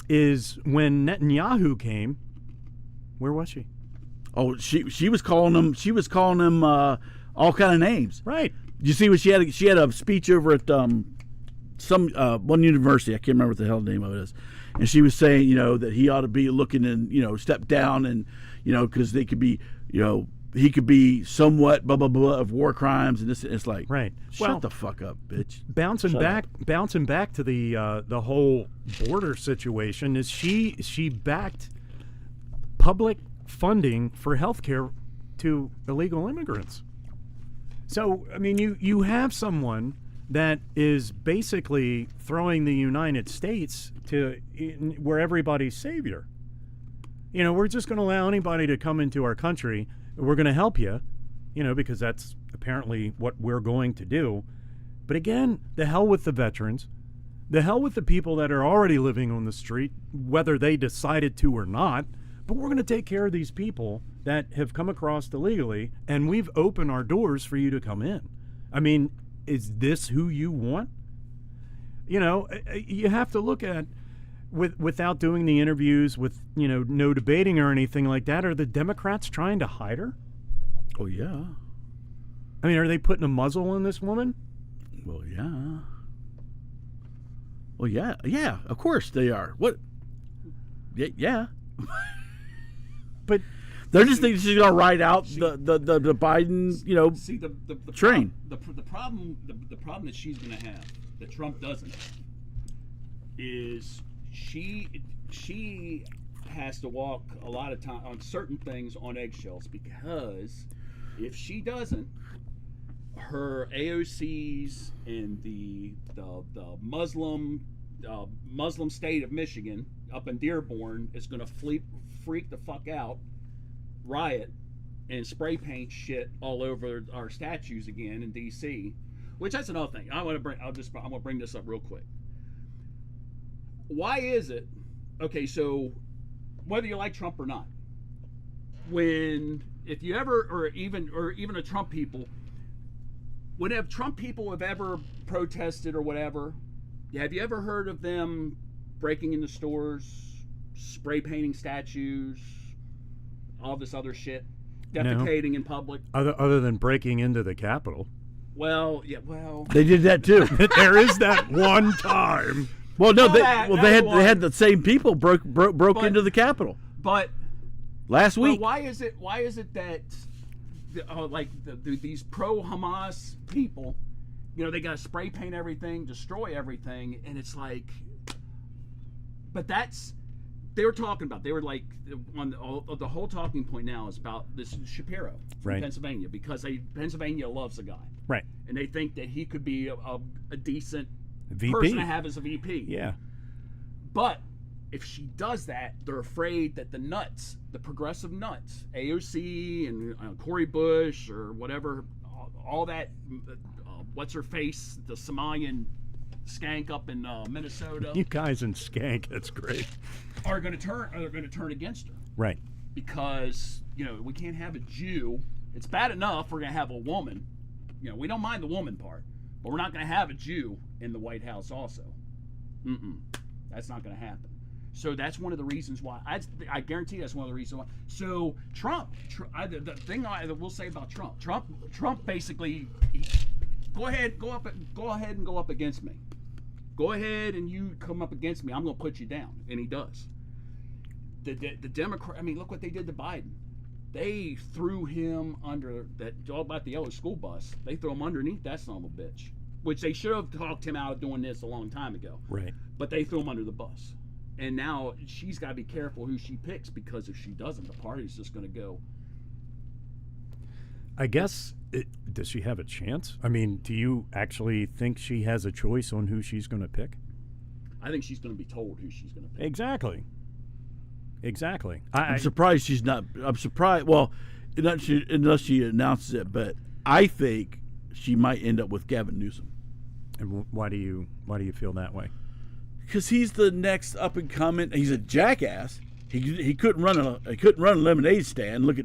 is when Netanyahu came. Where was she? Oh, she was calling him. She was calling him all kind of names. Right. You see what she had? She had a speech over at some one university. I can't remember what the hell the name of it is. And she was saying, that he ought to be looking and step down and because they could be, he could be somewhat blah blah blah of war crimes and this. It's like, right. Shut the fuck up, bitch. Bouncing back to the whole border situation is she backed public funding for healthcare to illegal immigrants. So I mean, you have someone that is basically throwing the United States where everybody's savior. We're just going to allow anybody to come into our country. We're going to help you, because that's apparently what we're going to do. But again, the hell with the veterans, the hell with the people that are already living on the street, whether they decided to or not. But we're going to take care of these people that have come across illegally, and we've opened our doors for you to come in. I mean, is this who you want? You have to look at, without doing the interviews, with, no debating or anything like that, are the Democrats trying to hide her? Oh, yeah. I mean, are they putting a muzzle on this woman? Well, yeah. Well, yeah. Yeah, of course they are. What? Yeah. But they're just thinking she's gonna ride out the Biden, see the train. The problem that she's gonna have that Trump doesn't is she has to walk a lot of time on certain things on eggshells, because if she doesn't, her AOCs in the Muslim state of Michigan up in Dearborn is going to freak the fuck out, riot, and spray paint shit all over our statues again in D.C. Which that's another thing. I'm gonna bring this up real quick. Why is it? Okay, so whether you like Trump or not, if you ever, or even a Trump people, whenever Trump people have ever protested or whatever, have you ever heard of them breaking into stores, spray painting statues, all this other shit, defecating in public? Other than breaking into the Capitol. Well, yeah, well, they did that too. There is that one time. Well, no, they had the same people broke into the Capitol. But last week. Why is it that these pro-Hamas people, they got to spray paint everything, destroy everything, and it's like, but that's they were talking about. They were like the whole talking point now is about this Shapiro from Right. Pennsylvania because Pennsylvania loves the guy, Right. and they think that he could be a decent VP. person to have as a VP. Yeah. But if she does that, they're afraid that the nuts, the progressive nuts, AOC and Cory Bush or whatever, all that, what's her face, the Somalian skank up in Minnesota, You guys in skank. That's great. are going to turn against her Right. because we can't have a Jew. It's bad enough we're going to have a woman. We don't mind the woman part, but we're not going to have a Jew in the White House also. That's not going to happen. So that's one of the reasons why. I guarantee that's one of the reasons why. So Trump, the thing I will say about Trump basically, go ahead and go up against me. Go ahead and you come up against me. I'm going to put you down, and he does. The Democrat. I mean, look what they did to Biden. They threw him under that. All about the yellow school bus. They threw him underneath that son of a bitch, which they should have talked him out of doing this a long time ago. Right. But they threw him under the bus. And now she's got to be careful who she picks because if she doesn't, the party's just going to go. I guess, does she have a chance? I mean, do you actually think she has a choice on who she's going to pick? I think she's going to be told who she's going to pick. Exactly. I'm surprised she's not. I'm surprised. Well, unless she announces it, but I think she might end up with Gavin Newsom. And why do you feel that way? Because he's the next up and coming. He's a jackass. He couldn't run a lemonade stand. Look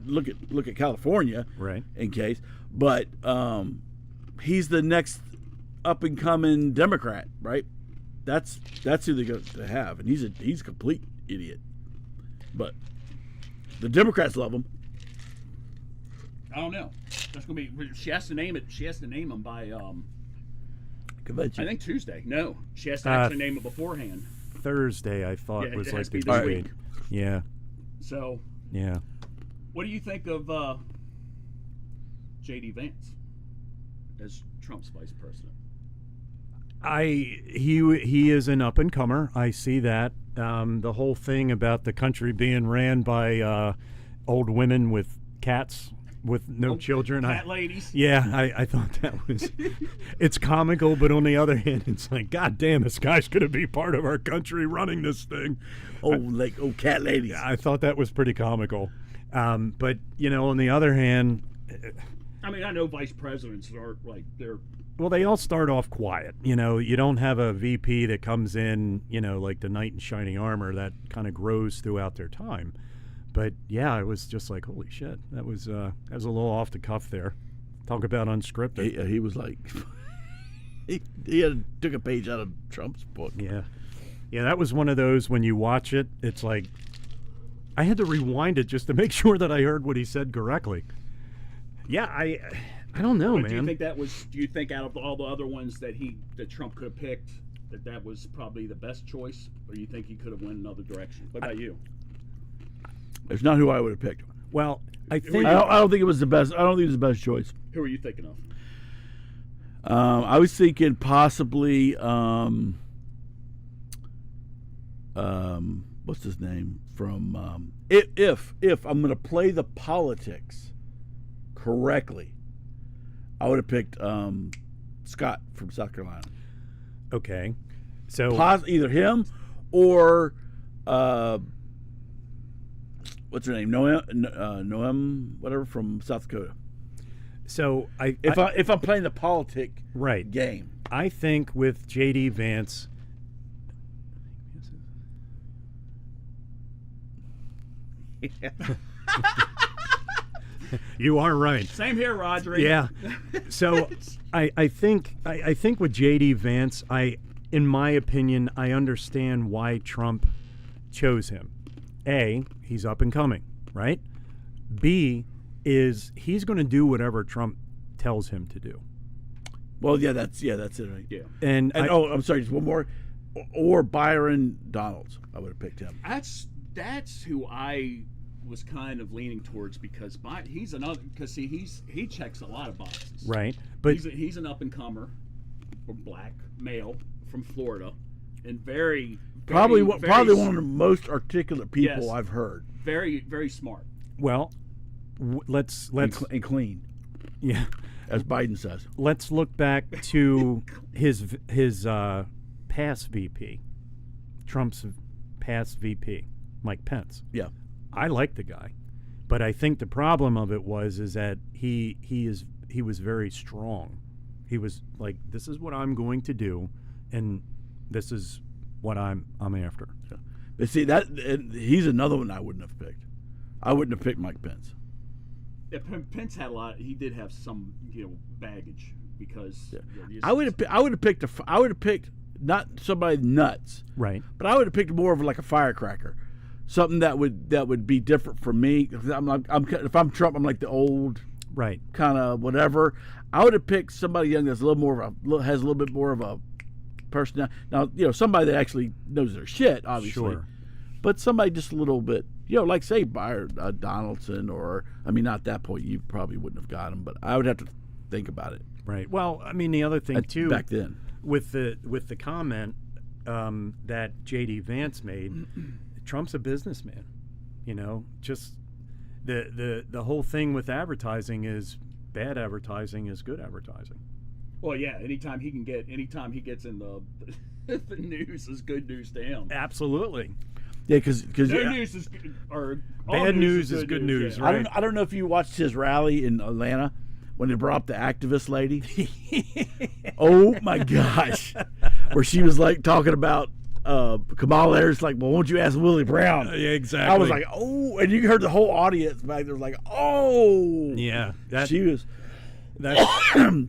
at California, Right. In case, but he's the next up and coming Democrat, right? That's who they're going to have, and he's a complete idiot. But the Democrats love him. I don't know. That's going to be. She has to name it. She has to name him by. Convention. I think Tuesday. No, she has to actually name it beforehand. Thursday, I thought Yeah, was it like has to the be this debate. week. Yeah. So, Yeah. what do you think of J.D. Vance as Trump's vice president? He is an up and comer. I see that. The whole thing about the country being ran by old women with cats with no children. Cat ladies. Yeah, I thought that was. It's comical, but on the other hand, it's like, God damn, this guy's going to be part of our country running this thing. Cat ladies. I thought that was pretty comical. But on the other hand, I mean, I know vice presidents are like they're. well, they all start off quiet. You don't have a VP that comes in, like the knight in shining armor that kind of grows throughout their time. But yeah, it was just like, holy shit, that was a little off the cuff there. Talk about unscripted. He was like, he took a page out of Trump's book. Yeah, that was one of those when you watch it, it's like I had to rewind it just to make sure that I heard what he said correctly. Yeah, I don't know, man. Do you think that was? Do you think out of all the other ones that Trump could have picked, that was probably the best choice, or do you think he could have went another direction? What about you? It's not who I would have picked. Well, I think I don't think it was the best. I don't think it was the best choice. Who are you thinking of? I was thinking possibly what's his name from if I'm going to play the politics correctly, I would have picked Scott from South Carolina. okay. So Either him or what's her name? Noem, whatever, from South Dakota. So If I'm playing the politic right game, I think with J.D. Vance. You are right. Same here, Roger. Yeah. So I think with J.D. Vance, in my opinion, I understand why Trump chose him. A, he's up and coming, right? B, is he's going to do whatever Trump tells him to do. well, that's it, right? Yeah. And I'm sorry, just one more. Or Byron Donalds, I would have picked him. That's who I was kind of leaning towards because he's another he checks a lot of boxes. right, but He's an up and comer, black male from Florida, and very Probably very one of the most articulate people Yes. I've heard. very, very smart. Well, let's And clean, yeah. as Biden says. Let's look back to his past VP, Trump's past VP, Mike Pence. Yeah. I like the guy, but I think the problem of it is that he was very strong. He was like, this is what I'm going to do, and this is what I'm after. But see, and he's another one I wouldn't have picked. I wouldn't have picked Mike Pence. Yeah, Pence had a lot. He did have some, baggage because. I would have picked not somebody nuts, Right. but I would have picked more of like a firecracker, something that would be different from me. 'Cause if I'm Trump, I'm like the old Right. kind of whatever. I would have picked somebody young that's has a little bit more of a person. Now, somebody that actually knows their shit, obviously. Sure. But somebody just a little bit, like say Donaldson, or not at that point you probably wouldn't have got him, but I would have to think about it. Right. Well, I mean, the other thing too back then. with the comment that J.D. Vance made, Trump's a businessman. Just the whole thing with advertising is bad advertising is good advertising. Well, yeah. Anytime he gets in the the news is good news to him. Absolutely. Yeah, because Good news is good, or all Bad news is good news, yeah. right? I don't know if you watched his rally in Atlanta when they brought up the activist lady. Oh my gosh, where she was like talking about Kamala Harris, like, well, won't you ask Willie Brown? Yeah, exactly. I was like, oh, and you heard the whole audience back there was like, oh, yeah, she was that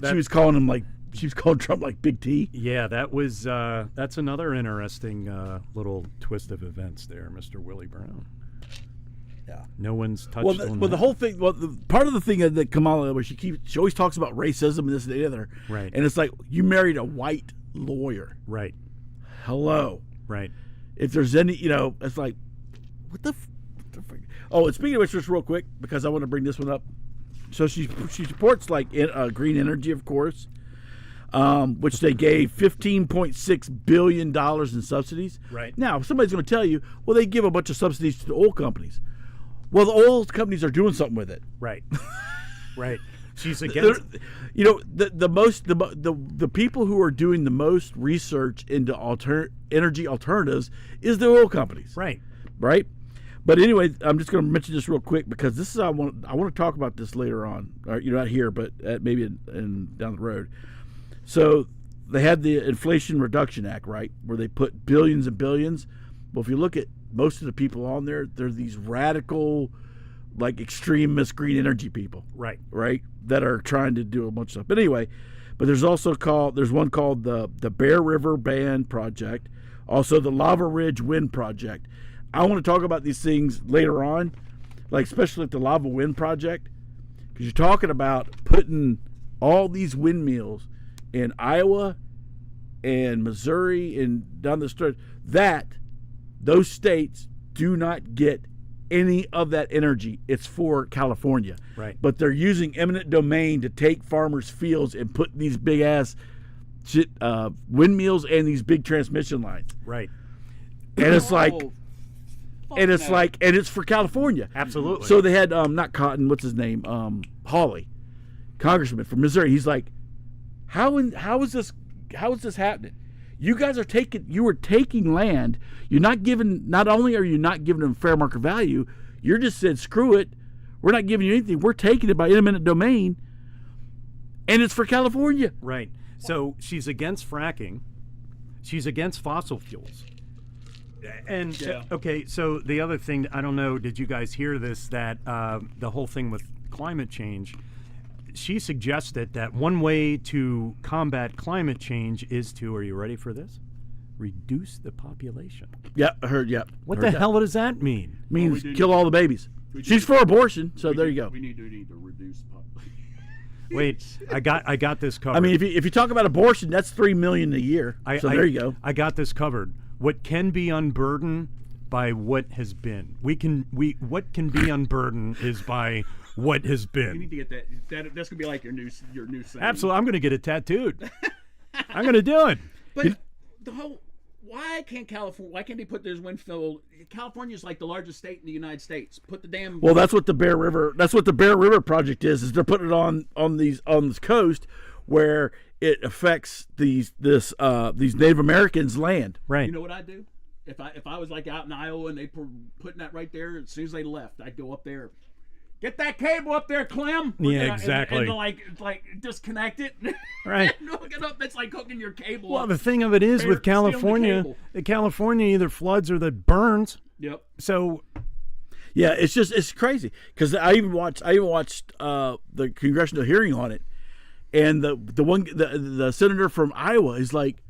she was calling him like. She was called Trump like Big T. yeah, that's another interesting little twist of events there, Mr. Willie Brown. Yeah. No one's touched Well, on the that. whole thing. Well, part of the thing that Kamala, where she always talks about racism and this and the other. Right. And it's like, you married a white lawyer. Right. Hello. Right. If there's any, it's like, what the frick? Oh, and speaking of which, just real quick, because I want to bring this one up. So she supports like green energy, of course, which they gave $15.6 billion in subsidies. Right. Now, somebody's going to tell you, well, they give a bunch of subsidies to the oil companies. Well, the oil companies are doing something with it. Right. Right. She's against. The people who are doing the most research into energy alternatives is the oil companies. Right. Right. But anyway, I'm just going to mention this real quick because this is I want to talk about this later on. Or, not here, but maybe in down the road. So they had the Inflation Reduction Act, right, where they put billions and billions. Well, if you look at most of the people on there, they're these radical, like extremist green energy people, Right. right, that are trying to do a bunch of stuff. But anyway, there's one called the Bear River Band Project, also the Lava Ridge Wind Project. I want to talk about these things later on, like especially the Lava Wind Project, because you're talking about putting all these windmills in Iowa and Missouri and down the street, that those states do not get any of that energy. It's for California. Right. But they're using eminent domain to take farmers' fields and put these big ass windmills and these big transmission lines. Right. And it's like, fucking hell. and it's for California. Absolutely. So they had not Cotton, what's his name, Hawley, congressman from Missouri. He's like, how is this happening? You guys are taking land. Not only are you not giving them fair market value, you're just said, screw it. We're not giving you anything. We're taking it by eminent domain. And it's for California. Right. So she's against fracking. She's against fossil fuels. And Yeah. okay, so the other thing, I don't know, did you guys hear this, that the whole thing with climate change, she suggested that one way to combat climate change is to, are you ready for this? Reduce the population. Yeah, I heard, yeah. What heard the that. hell does that mean? Means we do kill need- all the babies. we do She's need- for abortion, so there you go. We need to reduce population. Wait, I got this covered. I mean, if you talk about abortion, that's 3 million a year. So there you go. I got this covered. What can be unburdened by what has been. What can be unburdened is by what has You been. need to get that. That's gonna be like your new saying. Absolutely, I'm going to get it tattooed. I'm going to do it. But the whole why can't California? Why can't they put those windfill? California's like the largest state in the United States. Put the damn. Well, that's what the Bear River. That's what the Bear River project is. Is they're putting it on this coast where it affects these Native Americans' land. Right. You know what I'd do? If I was like out in Iowa and they were putting that right there, as soon as they left, I'd go up there. Get that cable up there, Clem. Yeah, exactly. And like disconnect it. Right. Look it up. It's like hooking your cable. Well, up. the thing of it is with Stealing the California, cable. California either floods or that burns. Yep. So Yeah, it's crazy because I even watched the congressional hearing on it, and the senator from Iowa is like,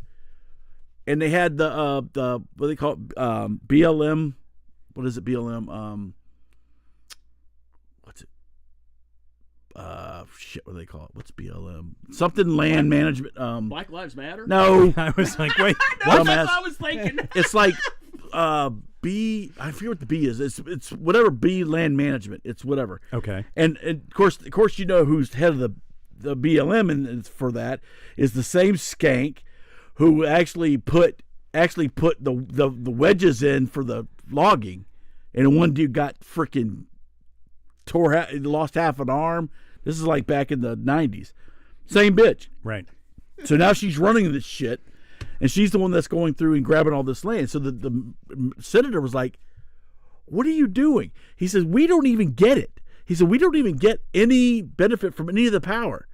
and they had the what do they call it, BLM, what is it, BLM, what's it, shit, what do they call it, what's BLM, something land management, Black Lives Matter. no, I was like, wait, No, dumbass. that's what I was thinking. it's like B, I forget what the B is. It's whatever, B land management. It's whatever. okay. And of course, you know who's head of the BLM and for that is the same skank who actually put the wedges in for the logging, and one dude got freaking lost half an arm. This is like back in the 90s. Same bitch. Right. So now she's running this shit, and she's the one that's going through and grabbing all this land. So the senator was like, "What are you doing?" He says, "We don't even get it." He said, "We don't even get any benefit from any of the power."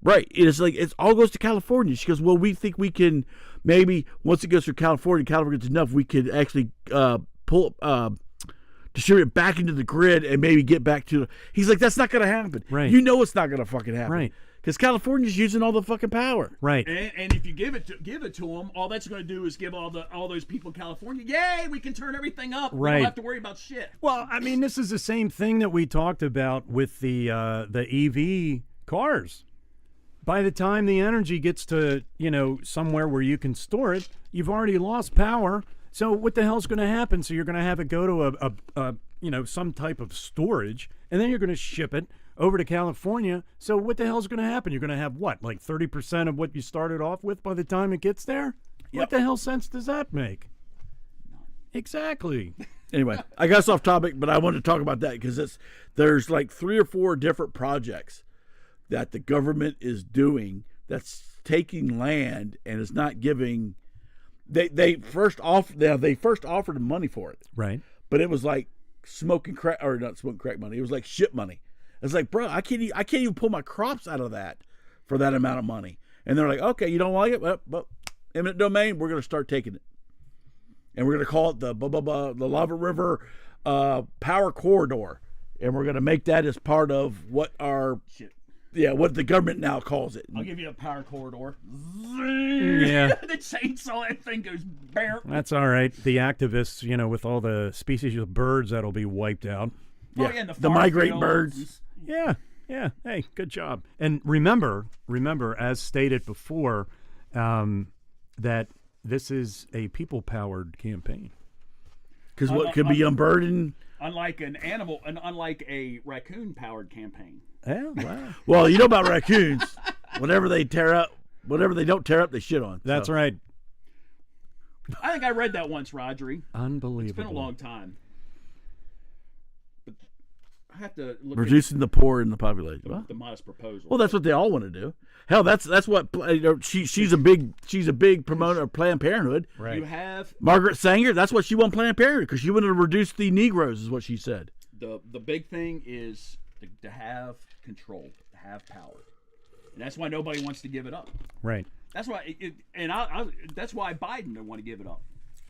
Right. It's like it all goes to California. She goes, "Well, we think we can maybe once it goes through California gets enough, we could actually distribute it back into the grid and maybe get back to." He's like, "That's not going to happen." Right. You know it's not going to fucking happen. Right. Because California's using all the fucking power. Right. And if you give it to them, all that's going to do is give all those people in California, yay, we can turn everything up. We Right. don't have to worry about shit. Well, I mean, this is the same thing that we talked about with the EV cars. By the time the energy gets to, somewhere where you can store it, you've already lost power. So what the hell's going to happen? So you're going to have it go to a some type of storage, and then you're going to ship it over to California. So what the hell's going to happen? You're going to have what, like 30% of what you started off with by the time it gets there? Yep. What the hell sense does that make? Exactly. Anyway, I got us off topic, but I wanted to talk about that because there's like 3 or 4 different projects that the government is doing that's taking land and is not giving. They first offered them money for it, Right. but it was like smoking crack, or not smoking crack money. It was like shit money. It's like, bro, I can't even pull my crops out of that for that amount of money. And they're like, okay, you don't like it, but eminent domain, we're going to start taking it, and we're going to call it the the Lava River Power Corridor, and we're going to make that as part of what what the government now calls it. I'll give you a power corridor. Yeah. The chainsaw, that thing goes bare. That's all right. The activists, with all the species of birds that'll be wiped out. Oh, yeah, and the migrant farm fields. birds. Yeah, yeah. Hey, good job. And remember, as stated before, that this is a people-powered campaign. Because what could be unburdened. Unlike unlike a raccoon-powered campaign. Yeah, wow. Well, you know about raccoons. Whatever they don't tear up, they shit on. That's So, right. I think I read that once, Rodri. Unbelievable. It's been a long time. But I have to look reducing the poor in the population. at Well, the modest proposal. that's what they all want to do. Hell, that's what she's a big promoter of Planned Parenthood. Right. You have Margaret Sanger, that's what she wanted Planned Parenthood because she wanted to reduce the Negroes, is what she said. the big thing is to have control, to have power, and that's why nobody wants to give it up. Right. That's why, that's why Biden didn't want to give it up,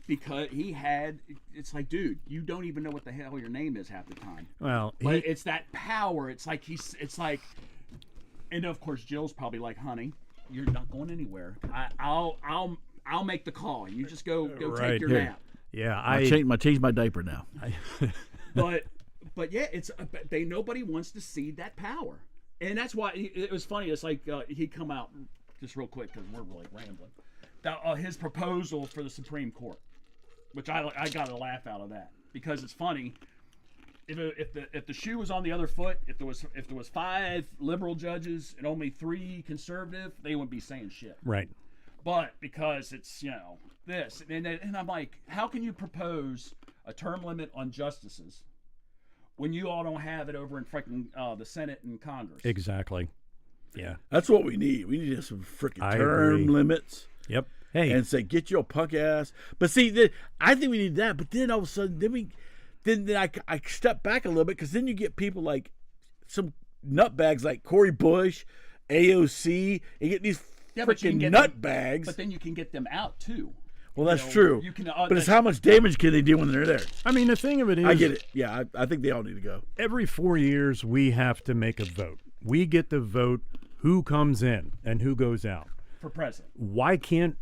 because it's like, dude, you don't even know what the hell your name is half the time. Well, But it's that power. It's like and of course Jill's probably like, honey, you're not going anywhere. I'll make the call. You just go Right. take your Here. nap. yeah, I changed my diaper now. But yeah, nobody wants to cede that power, and that's why it was funny. It's like he come out just real quick because we're really rambling. His proposal for the Supreme Court, which I got a laugh out of that because it's funny. If the shoe was on the other foot, if there was 5 liberal judges and only 3 conservative, they wouldn't be saying shit. right. but because it's this, and I'm like, how can you propose a term limit on justices when you all don't have it over in freaking the Senate and Congress? Exactly. Yeah. That's what we need. We need some freaking I term agree. limits. Yep. Hey. And say, get your punk ass. But see, I think we need that. But then all of a sudden, then I step back a little bit, because then you get people like some nutbags like Cory Bush, AOC, and get these but you can freaking get them- nutbags. But then you can get them out too. Well, that's know, true. you can, but it's how much damage can they do when they're there? I mean, the thing of it is, I get it. Yeah, I think they all need to go. every 4 years we have to make a vote. We get to vote who comes in and who goes out. for president. Why can't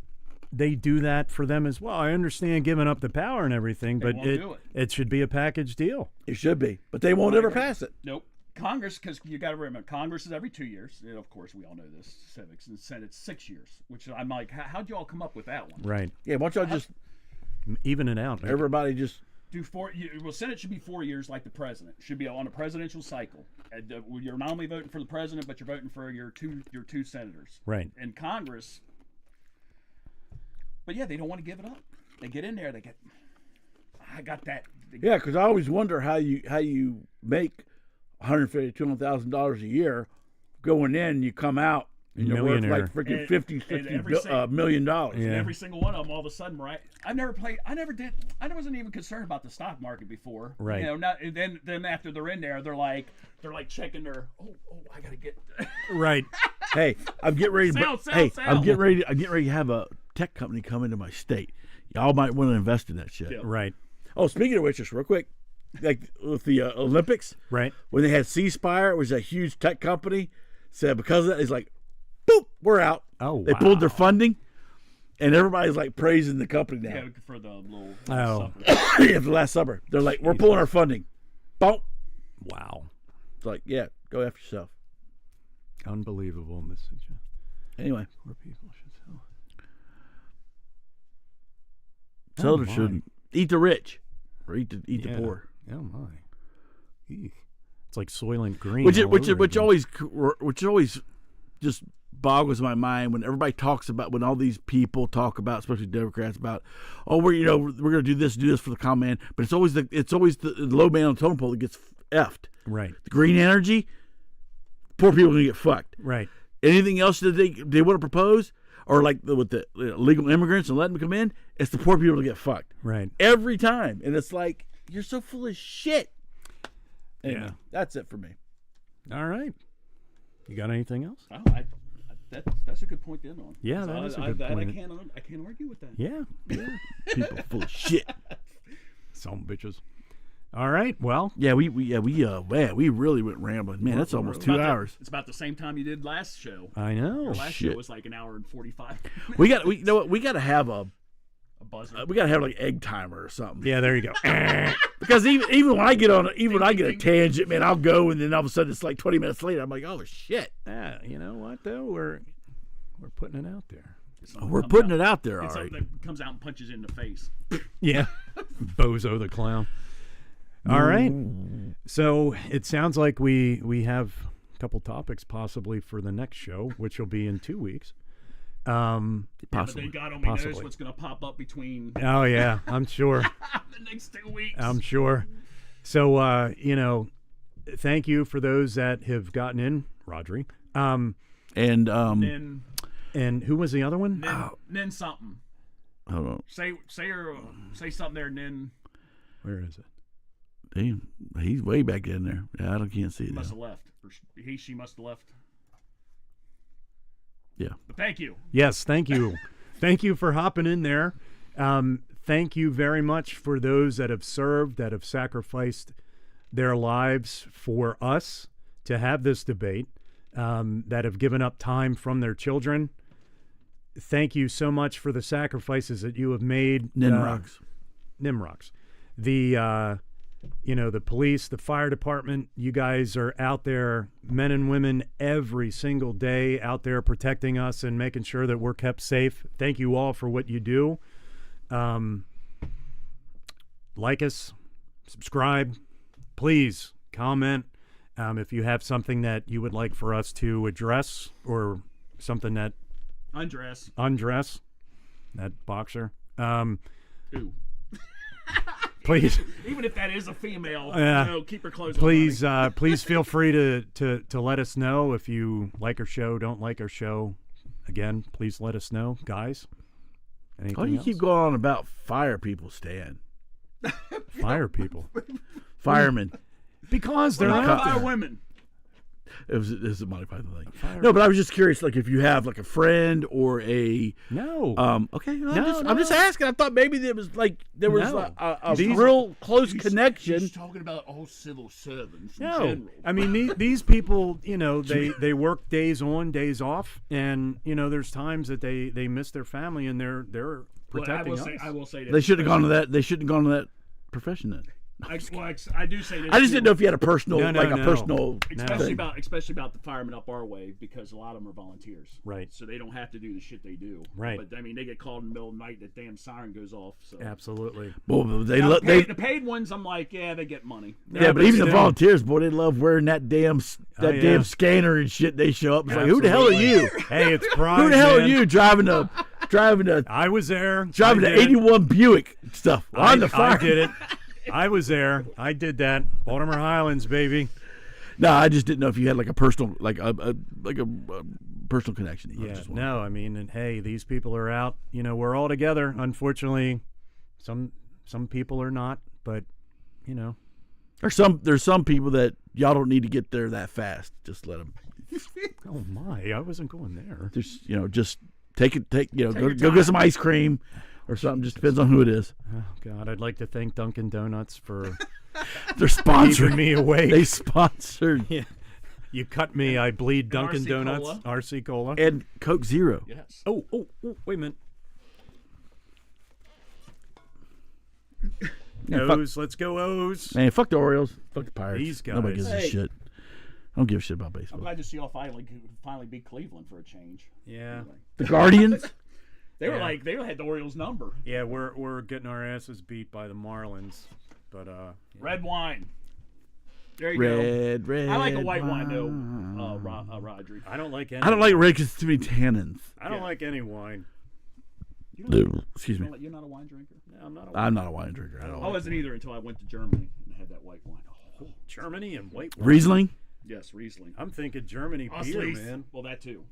they do that for them as well? I understand giving up the power and everything, but won't do it. it should be a package deal. It should be, but they won't ever pass it. Nope. Congress, because you got to remember, Congress is every 2 years. And of course, we all know this. Civics and Senate's 6 years. Which I'm like, how'd you all come up with that one? Right. Yeah, why don't y'all just Even it out. everybody just Do well, Senate should be 4 years like the president. Should be on a presidential cycle. And, you're not only voting for the president, but you're voting for your two senators. Right. And Congress. But yeah, they don't want to give it up. They get in there. They get. I got that. yeah. Because I always wonder how you make $150,000 to $200,000 a year, going in, you come out and you're worth Millionaire. like freaking And- 50, and 60 every $1 single- million. Yeah. Every single one of them, all of a sudden, right? I wasn't even concerned about the stock market before. Right. And then after they're in there, they're like checking their. Oh, I gotta get. Right. Hey, I'm getting ready to. Sell. I'm getting ready. I'm getting ready to have a tech company come into my state. Y'all might want to invest in that shit. Yeah. Right. Oh, speaking of which, just real quick, like with the Olympics, Right. when they had C-Spire, it was a huge tech company. Said because of that, it's like, boop, we're out. Oh, They pulled their wow. funding, and everybody's like praising the company now. Yeah, for the little. Oh. supper. Yeah, for the last summer, they're like, we're pulling our funding. Boom. Wow. It's like, yeah, go after yourself. Unbelievable message. Anyway, Poor people should sell. tell my. her shouldn't eat the rich or eat the poor. Oh my. Eek. It's like Soylent Green. Which all over again. always just boggles my mind when everybody talks about, when all these people talk about, especially Democrats, about, oh, we're going to do this for the common man, but it's always the low man on the totem pole that gets effed. Right. The green energy, poor people are going to get fucked. Right. Anything else that they want to propose, or like with the illegal immigrants and letting them come in, it's the poor people to get fucked Right. every time, and it's like, you're so full of shit. Anyway, Yeah. that's it for me. All right. You got anything else? Oh, that's a good point to end on. Yeah, So that is a good I point. can't argue with that. Yeah. Yeah. People full of shit. Some bitches. All right. Well, Yeah, we really went rambling. Man, that's almost 2 hours. It's about the same time you did last show. I know. Your last shit. show was like an hour and 45. We got to have a buzzer. like egg timer or something. Yeah, there you go. Because even when I get a tangent, man, I'll go, and then all of a sudden it's like 20 minutes later. I'm like, oh shit. Yeah, you know what though? We're putting it out there. We're putting it out there, all It's right. something that comes out and punches you in the face. Yeah. Bozo the clown. All right. So it sounds like we have a couple topics possibly for the next show, which will be in 2 weeks. But Possibly. then God only knows Possibly. what's going to pop up between Oh yeah, I'm sure. the next 2 weeks. I'm sure. So thank you for those that have gotten in, Rodri. And Then And who was the other one? then something. hold on. Say something there, and then Where is it? Damn, he's way back in there. Yeah, I can't see it now. must have left. Or she must have left. Yeah. But thank you. Yes, thank you. Thank you for hopping in there. Thank you very much for those that have served, that have sacrificed their lives for us to have this debate, that have given up time from their children. Thank you so much for the sacrifices that you have made. Nimrods. Nimrods. The police, the fire department, you guys are out there, men and women, every single day out there protecting us and making sure that we're kept safe. Thank you all for what you do. Like us, subscribe, please comment. If you have something that you would like for us to address or something that Undress. That boxer. Ooh. Please. Even if that is a female, keep her clothes Please, on. please feel free to let us know if you like our show, don't like our show. Again, please let us know, guys. Anything Why do you else? keep going on about fire people, Stan? Fire people. Firemen. Because they're What out about there. fire women? It was a Monty Python thing. No, but I was just curious, like if you have like a friend or a No. okay, No, I'm just asking. I thought maybe there was No. a These- real close connection. He's talking about all civil servants in No, general. I mean these people, they work days on, days off, and there's times that they miss their family and they're Well, protecting us. I will say this. They should have gone to that. They shouldn't have gone to that profession then. I do say this. I just too, didn't know if you had a personal, No, like a no. personal. especially thing. especially about the firemen up our way, because a lot of them are volunteers. Right. So they don't have to do the shit they do. Right. But I mean, they get called in the middle of the night, the damn siren goes off. So. Absolutely. Well, Now, the paid ones, I'm like, yeah, they get money. yeah, but but even the still. volunteers, boy, they love wearing that damn yeah. damn scanner and shit. They show up. It's like, who the hell are you? Hey, it's pride. Who the hell are man. you driving a I was there. driving I the did it. '81 Buick stuff on the fire? I did it. I was there. I did that. Baltimore Highlands, baby. No, I just didn't know if you had like a personal, like a personal connection. I Yeah. just wondering. No, I mean, and hey, these people are out. We're all together. Unfortunately, some people are not, but There's some people that y'all don't need to get there that fast. Just let them. Oh my, I wasn't going there. Just take it. Go your get time. some ice cream or something. Just depends on who it is. Oh God, I'd like to thank Dunkin' Donuts for They're keeping sponsored. me awake. They sponsored Yeah. You cut me, I bleed. Dunkin' RC Donuts, Cola. RC Cola. and Coke Zero. Yes. Oh, wait a minute. Yeah, fuck, O's, let's go O's. man, fuck the Orioles. Fuck the Pirates. These guys. Nobody gives a Hey. shit. I don't give a shit about I'm baseball. glad to see y'all finally beat Cleveland for a change. Yeah, The Guardians. They were like, they had the Orioles number. yeah, we're getting our asses beat by the Marlins, but Red wine. There you go. Red. I like a white wine though, Rodri. I don't like any. I don't like red because it's too many tannins. I don't like any wine. Excuse me. You're not a wine drinker? No, I'm not. I'm not a wine drinker. I don't. I wasn't either until I went to Germany and had that white wine. Oh, Germany and white wine. Riesling. yes, Riesling. I'm thinking Germany beer, Osleys. man. Well, that too.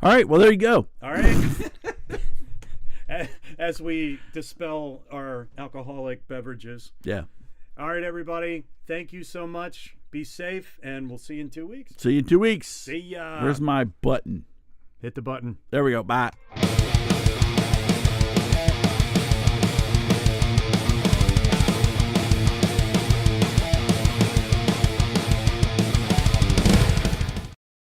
All right. Well, there you go. All right. As we dispel our alcoholic beverages. Yeah. All right, everybody. Thank you so much. Be safe, and we'll see you in 2 weeks. See you in 2 weeks. See ya. Where's my button? Hit the button. There we go. Bye.